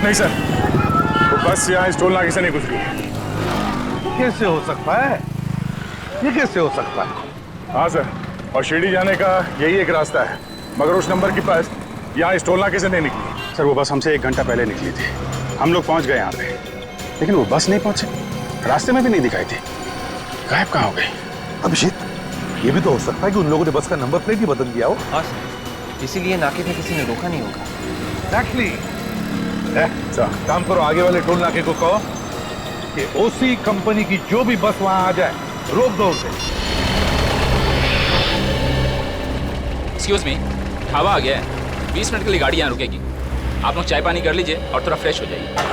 Speaker 11: नहीं सर, वो बस यहाँ इस टोल नाके से नहीं गुजरी है।
Speaker 8: कैसे हो सकता है? ये कैसे हो सकता है?
Speaker 11: हाँ सर, और शिरडी जाने का यही एक रास्ता है, मगर उस नंबर की बस यहाँ इस टोल नाके से नहीं निकली।
Speaker 9: सर वो बस हमसे 1 घंटा पहले निकली थी, हम लोग पहुंच गए यहाँ पे, लेकिन वो बस नहीं पहुंचे, रास्ते में भी नहीं दिखाई थी। गायब कहाँ हो गई?
Speaker 8: अभिजीत, ये भी तो हो सकता है कि उन लोगों ने बस का नंबर प्लेट ही बदल दिया हो।
Speaker 7: हाँ सर, इसीलिए नाके पे किसी ने रोका नहीं होगा।
Speaker 8: Exactly. काम करो, आगे वाले टोल नाके को कहो कि ओसी कंपनी की जो भी बस वहां आ जाए रोक दो उसे।
Speaker 17: एक्सक्यूज मी, ढाबा आ गया है, 20 मिनट के लिए गाड़ी यहाँ रुकेगी। आप लोग चाय पानी कर लीजिए और थोड़ा फ्रेश हो जाइए।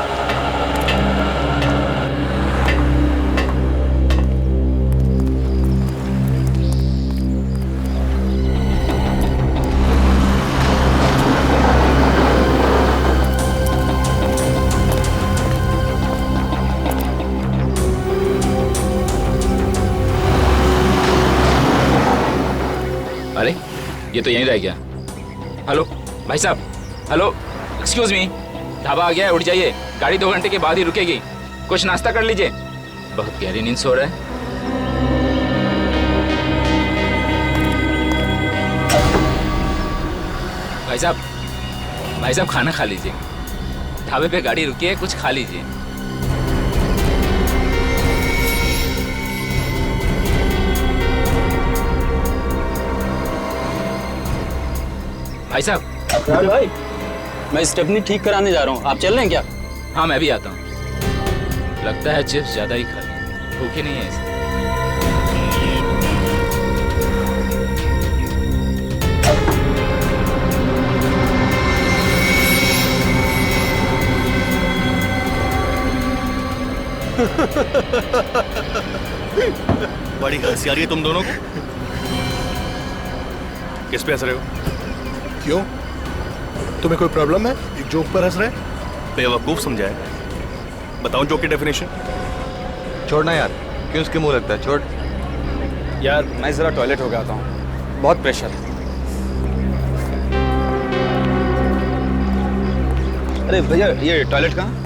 Speaker 17: अरे ये तो यहीं रह गया। हेलो भाई साहब, हेलो, एक्सक्यूज मी, ढाबा आ गया है, उठ जाइए, गाड़ी 2 घंटे के बाद ही रुकेगी। कुछ नाश्ता कर लीजिए, बहुत गहरी नींद सो रहा है। भाई साहब खाना खा लीजिए, ढाबे पे गाड़ी रुकी है, कुछ खा लीजिए। भाई साहब।
Speaker 16: यार भाई, मैं स्टेपनी ठीक कराने जा रहा हूँ, आप चल रहे हैं क्या?
Speaker 17: हाँ मैं भी आता हूँ। लगता है चिप्स ज्यादा ही खा ली। भूखे नहीं है इसे।
Speaker 5: बड़ी हंसी आ रही है तुम दोनों को। किस पे हंस रहे हो?
Speaker 11: क्यों? तुम्हें कोई प्रॉब्लम है? एक जोक पर हंस रहे?
Speaker 5: बेवकूफ समझाए। बताओ जोक की डेफिनेशन।
Speaker 1: छोड़ना यार, क्यों उसके मुंह लगता है? छोड़
Speaker 6: यार, मैं जरा टॉयलेट हो गया था, बहुत प्रेशर है। अरे भैया, ये टॉयलेट कहाँ?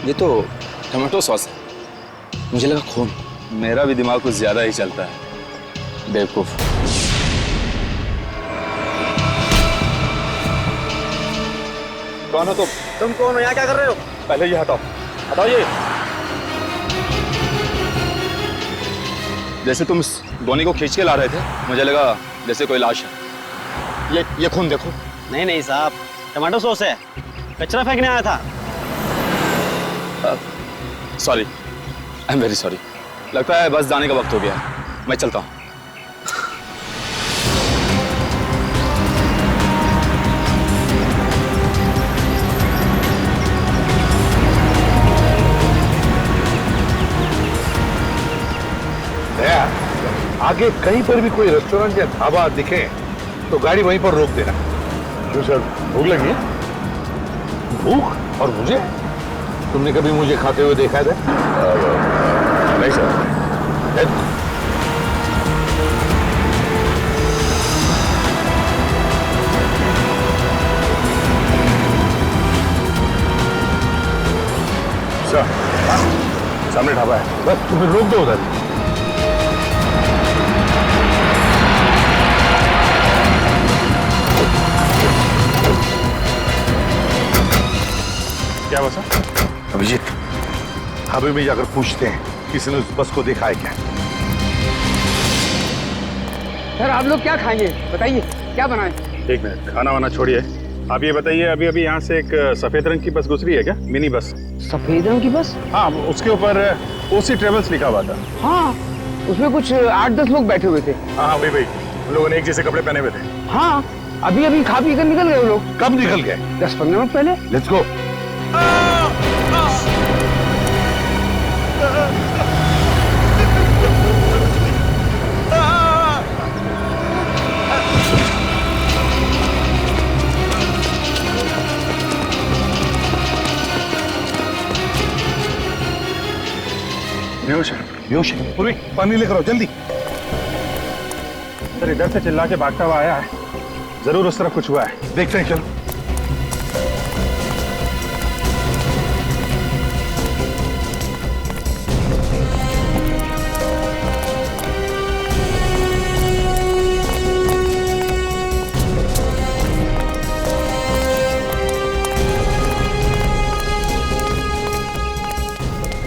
Speaker 6: ये तो टमाटो सॉस है, मुझे लगा खून। मेरा भी दिमाग कुछ ज्यादा ही चलता है, बेवकूफ। कौन हो तुम कौन हो? यहाँ क्या कर रहे हो? पहले ये हटाओ, हटाओ ये। जैसे तुम इस धोनी को खींच के ला रहे थे, मुझे लगा जैसे कोई लाश है। ये खून देखो।
Speaker 16: नहीं नहीं साहब, टमाटो सॉस है, कचरा फेंकने आया था।
Speaker 6: Sorry, I am very sorry. लगता है बस जाने का वक्त हो गया, मैं चलता हूँ।
Speaker 8: आगे कहीं पर भी कोई रेस्टोरेंट या ढाबा दिखे तो गाड़ी वहीं पर रोक देना। क्यों सर, भूख लगी है? भूख? और मुझे? तुमने कभी मुझे खाते हुए देखा था? नहीं सर। सर, सामने ढाबा है, बस तुम्हें रोक दो उधर। क्या बसा? अभिजीत, ढाबे में जाकर पूछते हैं किसी ने उस बस को देखा है क्या?
Speaker 3: सर आप लोग क्या खाएंगे बताइए, क्या बनाएं?
Speaker 9: एक मिनट, खाना वाना छोड़िए, आप ये बताइए, अभी अभी यहाँ से एक सफेद रंग की बस गुजरी है क्या? Mini bus.
Speaker 3: सफेद रंग की बस?
Speaker 9: हाँ, उसके ऊपर ओसी ट्रेवल्स लिखा हुआ था।
Speaker 3: हाँ, उसमें कुछ 8-10 लोग बैठे हुए थे।
Speaker 9: हाँ वही वही, उन लोगों ने एक जैसे कपड़े पहने हुए थे।
Speaker 3: हाँ, अभी अभी खा पी कर निकल गए वो लोग।
Speaker 8: कब निकल गए?
Speaker 3: 10-15 मिनट पहले।
Speaker 8: Let's go. बेहोश है। पूरी पानी लेकर आओ जल्दी।
Speaker 9: सर इधर से चिल्ला के भागता हुआ आया है, जरूर उस तरफ कुछ हुआ है,
Speaker 8: देखते हैं। चलो।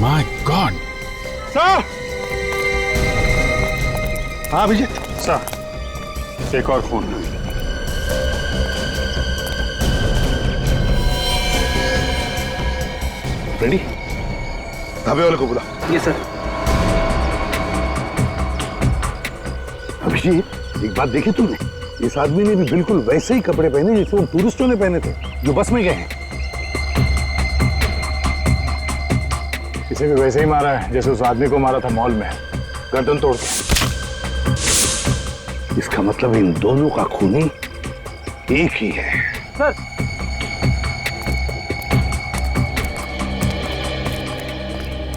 Speaker 9: My God.
Speaker 8: सर
Speaker 9: हाँ अभिजीत सर, एक और फोन।
Speaker 8: रेडी? ढाबे वाले को बुला।
Speaker 18: ये सर।
Speaker 8: अभिजीत, एक बात देखी तूने? इस आदमी ने भी बिल्कुल वैसे ही कपड़े पहने जैसे वो टूरिस्टों ने पहने थे जो बस में गए हैं।
Speaker 11: इसे भी वैसे ही मारा है जैसे उस आदमी को मारा था मॉल में, गर्दन तोड़ के।
Speaker 8: इसका मतलब इन दोनों का खूनी एक ही है।
Speaker 18: सर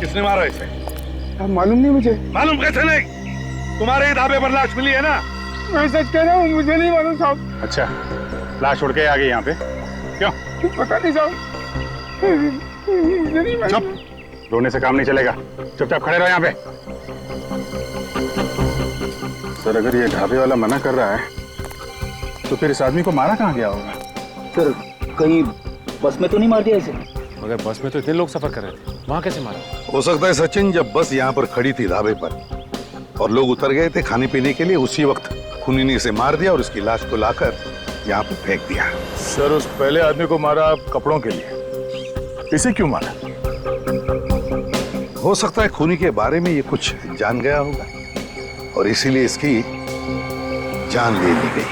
Speaker 8: किसने मारा इसे?
Speaker 3: अब मालूम नहीं मुझे।
Speaker 8: मालूम कैसे नहीं? तुम्हारे ढाबे पर लाश मिली है ना?
Speaker 3: मैं सच कह रहा हूँ, मुझे नहीं मालूम साहब।
Speaker 11: अच्छा, लाश उड़ के आ गई यहाँ पे? क्यों?
Speaker 3: पता नहीं साहब, मुझे नहीं मालूम।
Speaker 11: चुप, रोने से काम नहीं चलेगा, चुपचाप खड़े रहो यहाँ पे। सर अगर ये ढाबे वाला मना कर रहा है तो फिर इस आदमी को मारा कहाँ गया होगा?
Speaker 18: सर कहीं बस में तो नहीं मार दिया इसे?
Speaker 12: मगर बस में तो इतने लोग सफर कर रहे थे, वहां कैसे मारा?
Speaker 8: हो सकता है सचिन, जब बस यहाँ पर खड़ी थी ढाबे पर और लोग उतर गए थे खाने पीने के लिए, उसी वक्त खूनी ने इसे मार दिया और उसकी लाश को लाकर यहाँ पर फेंक दिया।
Speaker 11: सर उस पहले आदमी को मारा कपड़ों के लिए, इसे क्यों मारा?
Speaker 8: हो सकता है खूनी के बारे में ये कुछ जान गया होगा और इसीलिए इसकी जान ले ली गई।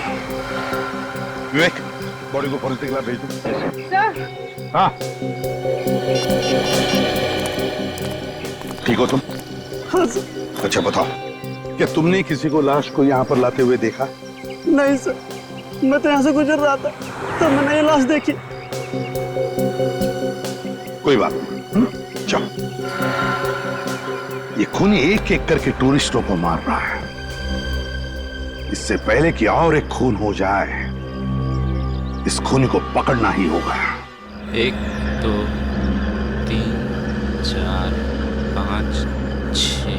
Speaker 8: विवेक, बॉडी को फॉरेंसिक लैब भेज दो। हाँ, ठीक हो तुम?
Speaker 3: हाँ सर।
Speaker 8: अच्छा बताओ, क्या तुमने किसी को लाश को यहाँ पर लाते हुए देखा?
Speaker 3: नहीं सर, मैं तो यहाँ से गुजर रहा था तो मैंने ये लाश देखी।
Speaker 8: कोई बात नहीं, चलो। ये खूनी एक एक करके टूरिस्टों को मार रहा है। इससे पहले कि और एक खून हो जाए, इस खूनी को पकड़ना ही होगा।
Speaker 17: 1 2 3 4 5 6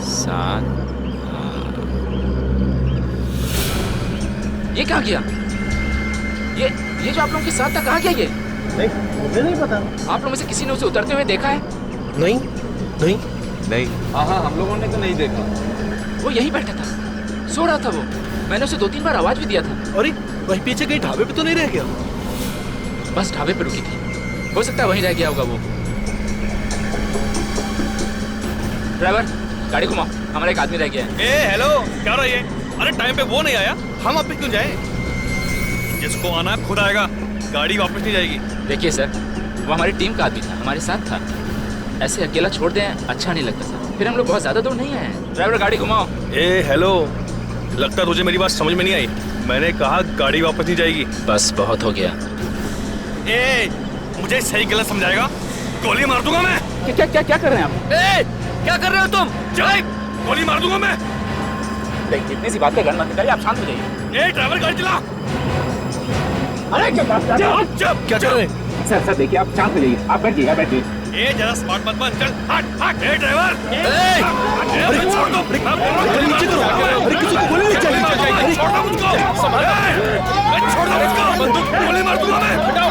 Speaker 17: 7 ये क्या किया? ये जो आप लोगों के साथ था, कहाँ गया ये?
Speaker 18: मुझे नहीं पता।
Speaker 17: आप लोगों में से किसी ने उसे उतरते हुए देखा है?
Speaker 12: नहीं नहीं
Speaker 7: नहीं।
Speaker 6: हाँ हम लोगों ने तो नहीं देखा।
Speaker 17: वो यहीं बैठा था, सो रहा था वो। मैंने उसे 2-3 बार आवाज भी दिया था।
Speaker 12: अरे वहीं पीछे कहीं ढाबे पे तो नहीं रह गया?
Speaker 17: बस ढाबे पे रुकी थी, हो सकता है वहीं रह गया होगा वो। ड्राइवर, गाड़ी घुमाओ, हमारा एक आदमी रह गया है।
Speaker 5: ए हेलो, क्या रहा ये? अरे टाइम पे वो नहीं आया, हम अब भी क्यों जाए? जिसको आना खुद आएगा, गाड़ी वापस नहीं जाएगी।
Speaker 17: देखिए सर, वो हमारी टीम का आदमी था, हमारे साथ था। ऐसे अकेला छोड़ दें अच्छा नहीं लगता सर। फिर हम लोग बहुत ज्यादा दूर नहीं आए हैं। ड्राइवर गाड़ी घुमाओ।
Speaker 5: ए हेलो, लगता तुझे मेरी बात समझ में नहीं आई। मैंने कहा गाड़ी वापस नहीं जाएगी।
Speaker 17: बस बहुत हो गया।
Speaker 5: ए, मुझे सही गलत समझाएगा, गोली मार दूंगा मैं।
Speaker 6: क्या कर रहे हैं आप?
Speaker 5: ए, क्या कर रहे हो तुम? चल, गोली मार दूंगा मैं।
Speaker 6: इतनी सी बातें गन मत करिए, आप शांत हो जाइए।
Speaker 5: ए ड्राइवर, गाड़ी चला।
Speaker 6: अरे
Speaker 5: चुप, क्या कर रहे हैं?
Speaker 6: सर देखिए, आप शांत हो जाइए, आप बैठिए।
Speaker 5: ए जरा स्मार्ट मत बन, चल हट। ए ड्राइवर, अरे छोड़ दो, नीचे करो। अरे किसी को गोली नहीं चलेगी, छोड़ दो मुझको। छोड़ दो मुझको, बंदूक गोली मार दूंगा मैं। हटाओ।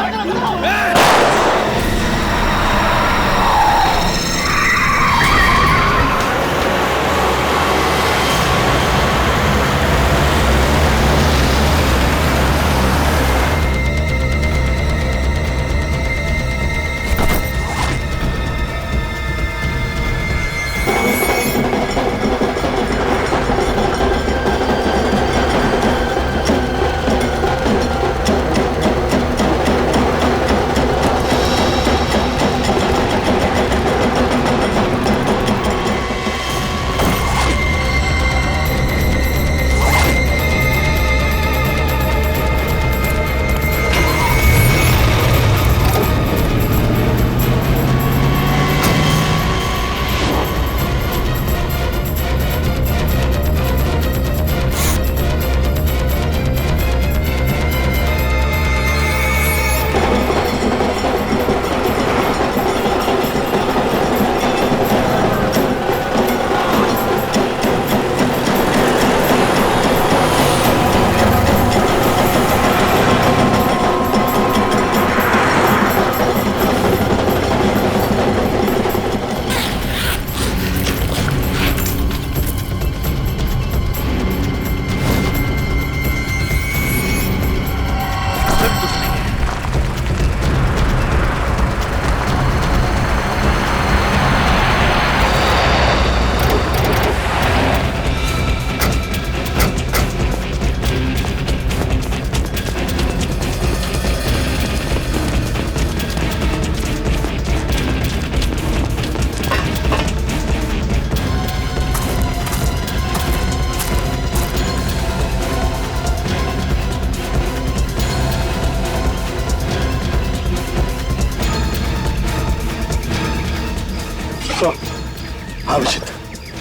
Speaker 11: हाँ अभिजीत,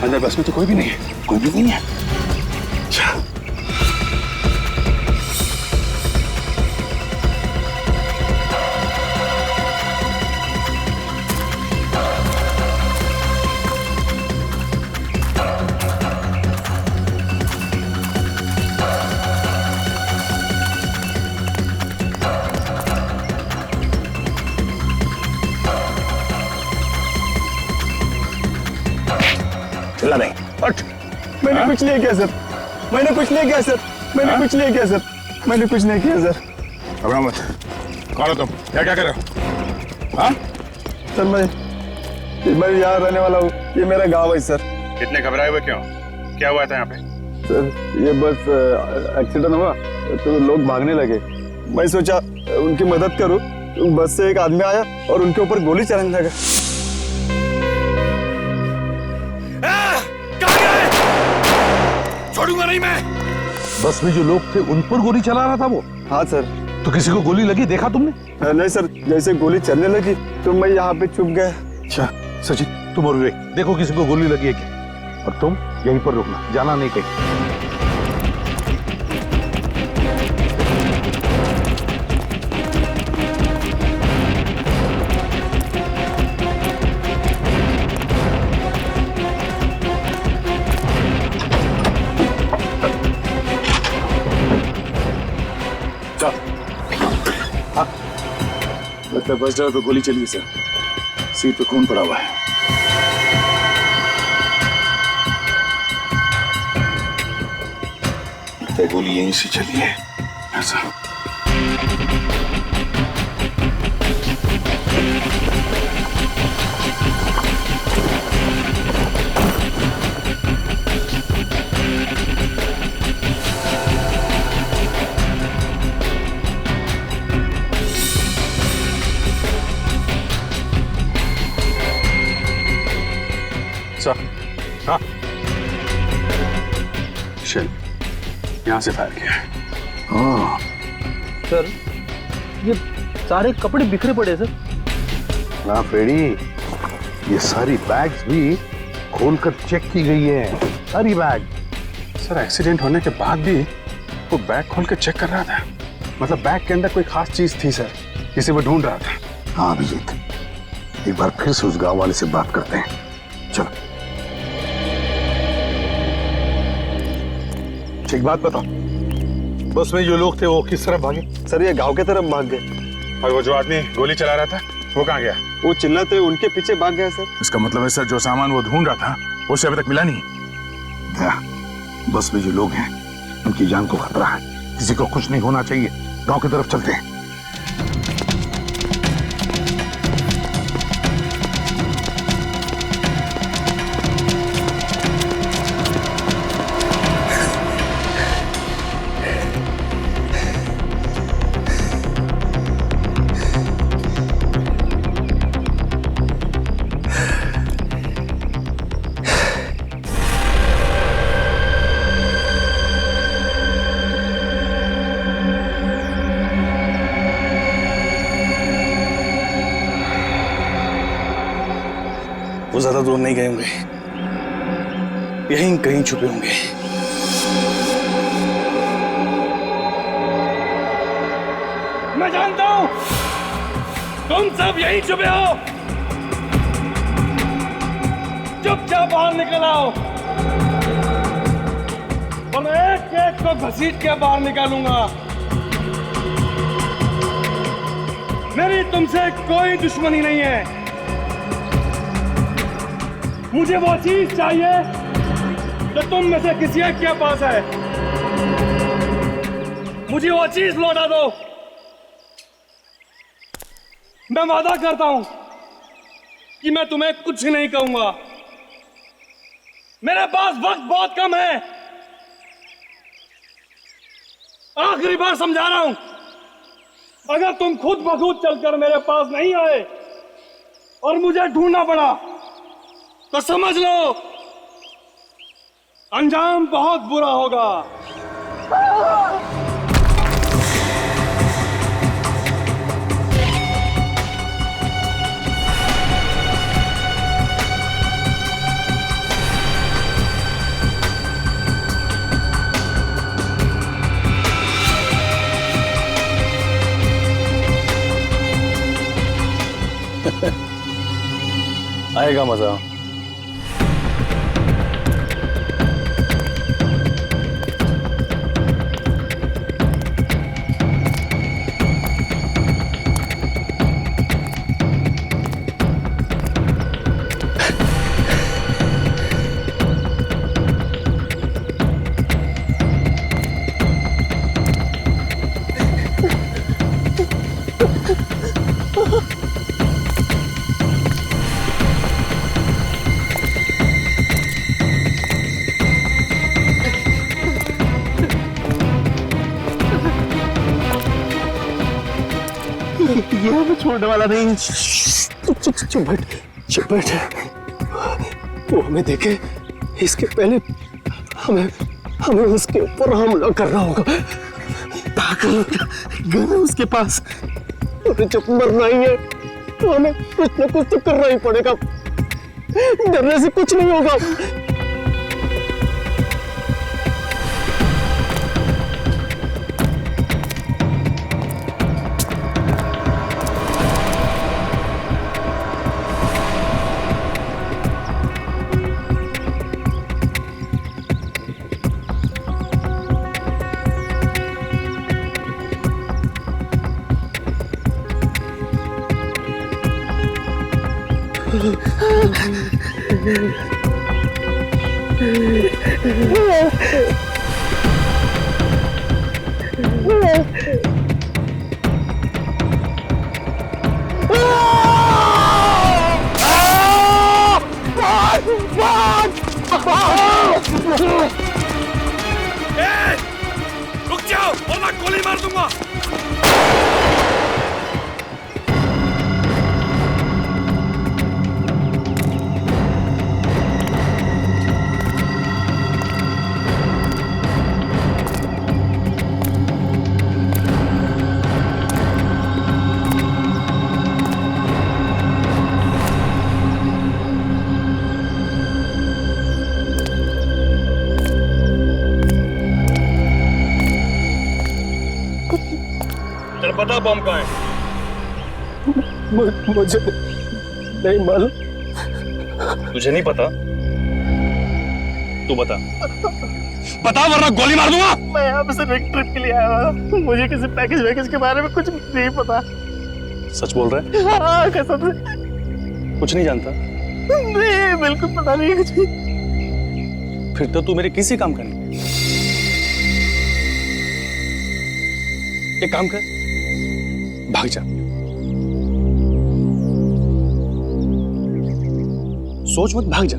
Speaker 11: अंदर बस में तो कोई भी नहीं है, कोई भी नहीं है। अच्छा
Speaker 3: चिल्ला नहीं। हट। मैंने कुछ नहीं किया सर, मैंने कुछ नहीं किया सर, मैंने कुछ नहीं किया सर, मैंने कुछ नहीं किया सर।
Speaker 11: घबराओ मत। कौन हो तुम? क्या क्या कर रहे हो? हाँ?
Speaker 3: सर मैं यहाँ रहने वाला हूँ, ये मेरा गाँव है सर।
Speaker 11: इतने घबराए हुए क्यों? क्या हुआ था यहाँ पे?
Speaker 3: सर ये बस एक्सीडेंट हुआ तो लोग भागने लगे, मैं सोचा उनकी मदद करूँ, बस से एक आदमी आया और उनके ऊपर गोली चलाने लगा।
Speaker 11: छोड़ूंगा नहीं मैं। बस में जो लोग थे उन पर गोली चला रहा था वो?
Speaker 3: हाँ सर।
Speaker 11: तो किसी को गोली लगी, देखा तुमने?
Speaker 3: नहीं सर, जैसे गोली चलने लगी तो मैं यहाँ पे चुप गया।
Speaker 11: अच्छा सचिन, तुम और विवेक देखो किसी को गोली लगी है क्या, और तुम यहीं पर रुकना, जाना नहीं कहीं। लगता है बस ड्राइवर पे गोली चली है सर, सीट पे खून पड़ा हुआ है। लगता है गोली यहीं से चली है ऐसा। हाँ शेल यहाँ से फायर किया है।
Speaker 18: सर ये सारे कपड़े बिखरे पड़े सर।
Speaker 11: ना फ्रेडी, ये सारी बैग्स भी खोलकर चेक की गई है, सारी बैग। सर एक्सीडेंट होने के बाद भी वो बैग खोल कर चेक कर रहा था, मतलब बैग के अंदर कोई खास चीज थी सर, जिसे वो ढूंढ रहा था। हाँ अभिजीत, एक बार फिर से उस गांव वाले से बात करते हैं, चलो। एक बात बताओ, बस में जो लोग थे वो किस तरफ भागे?
Speaker 3: सर ये गांव के तरफ भाग गए।
Speaker 11: और वो जो आदमी गोली चला रहा था वो कहाँ गया?
Speaker 3: वो चिल्लाते उनके पीछे भाग गया सर।
Speaker 11: इसका मतलब है सर जो सामान वो ढूंढ रहा था उसे अभी तक मिला नहीं। क्या बस में जो लोग हैं उनकी जान को खतरा है, किसी को कुछ नहीं होना चाहिए, गांव की तरफ चलते हैं।
Speaker 9: वो ज्यादा दूर नहीं गए होंगे, यहीं कहीं छुपे होंगे।
Speaker 6: मैं जानता हूं तुम सब यहीं छुपे हो, चुपचाप बाहर निकल आओ और मैं एक एक को घसीट के बाहर निकालूंगा। मेरी तुमसे कोई दुश्मनी नहीं है, मुझे वो चीज चाहिए जो तुम में से किसी एक के पास है, मुझे वो चीज लौटा दो। मैं वादा करता हूं कि मैं तुम्हें कुछ नहीं कहूंगा, मेरे पास वक्त बहुत कम है। आखिरी बार समझा रहा हूं, अगर तुम खुद ब खुद चलकर मेरे पास नहीं आए और मुझे ढूंढना पड़ा तो समझ लो अंजाम बहुत बुरा होगा।
Speaker 3: आएगा मजा।
Speaker 16: ये हमें छोड़ने वाला नहीं। चुप बैठ। वो हमें देखे इसके पहले हमें उसके ऊपर हमला करना होगा। पागल गन है उसके पास, और जब मरना ही है तो हमें कुछ न कुछ तो करना ही पड़ेगा। डरने से कुछ नहीं होगा।
Speaker 11: रुक जाओ वरना गोली मार दूंगा।
Speaker 3: पता बम कहाँ है? मुझे नहीं मालूम। तुझे नहीं पता? तू बता वरना गोली मार दूंगा। मैं यहाँ पे सिर्फ एक ट्रिप के लिए आया हूँ। मुझे किसी पैकेज के बारे में कुछ नहीं पता। सच बोल रहा है? हाँ कसम से। कुछ नहीं जानता? नहीं बिल्कुल पता नहीं कुछ भी। फिर तो तू मेरे किसी काम का नहीं। एक काम कर, भाग जा। सोच मत, भाग जा।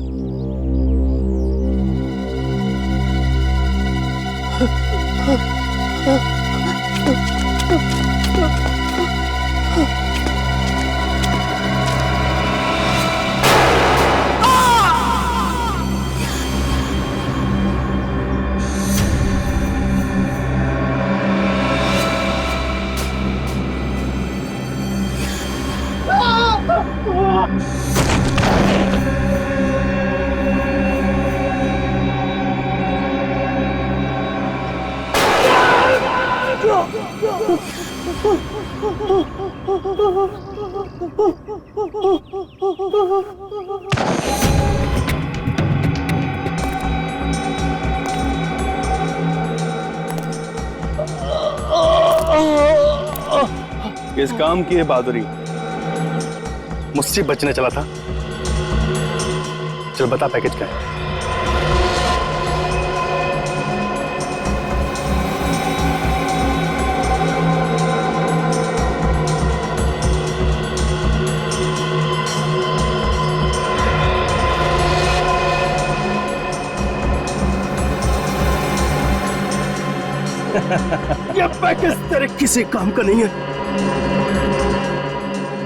Speaker 3: इस काम की है बहादुरी। मुझसे बचने चला था। चल बता पैकेज क्या है। ये पैकेज तेरे किसी काम का नहीं है,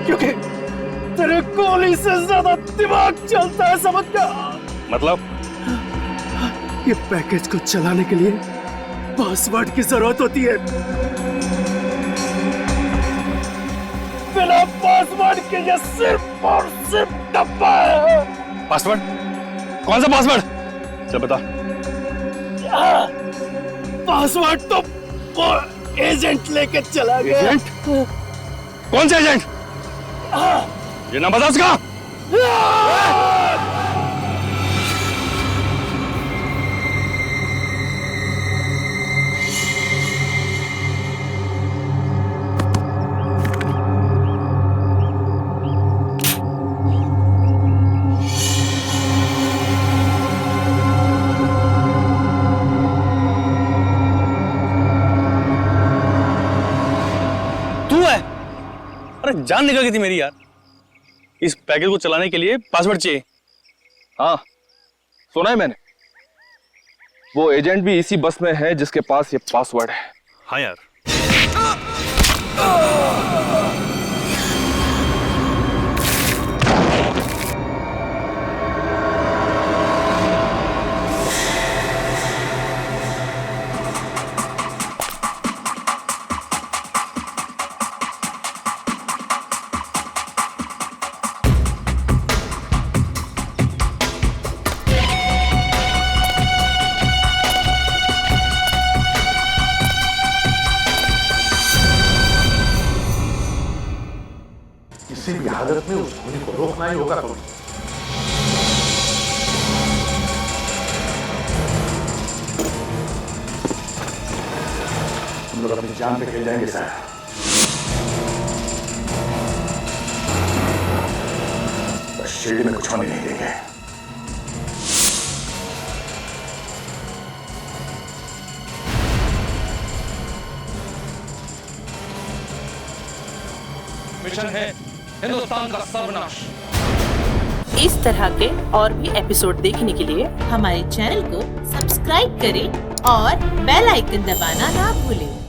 Speaker 3: क्योंकि तेरे गोली से ज्यादा दिमाग चलता है, समझ गया? मतलब ये पैकेज को चलाने के लिए पासवर्ड की जरूरत होती है। बिना पासवर्ड के ये सिर्फ और सिर्फ डब्बा है। पासवर्ड? कौन सा पासवर्ड? चल बता। पासवर्ड तो वो एजेंट लेके चला गया। एजेंट? कौन सा एजेंट? ये नाम बता उसका। अरे जान निकल गई थी मेरी यार। इस पैकेज को चलाने के लिए पासवर्ड चाहिए।
Speaker 1: हाँ सुना है मैंने, वो एजेंट भी इसी बस में है जिसके पास ये पासवर्ड है।
Speaker 3: हाँ यार।
Speaker 8: किसी भी हालत में उस खूनी को रोकना ही होगा। तुम्हें हम लोग अपनी जान पे खेल जाएंगे सर। बस शिरडी में कुछ होने नहीं देंगे।
Speaker 6: मिशन है हिंदुस्तान का सर्वनाश।
Speaker 20: इस तरह के और भी एपिसोड देखने के लिए हमारे चैनल को सब्सक्राइब करें और बेल आइकन दबाना ना भूलें।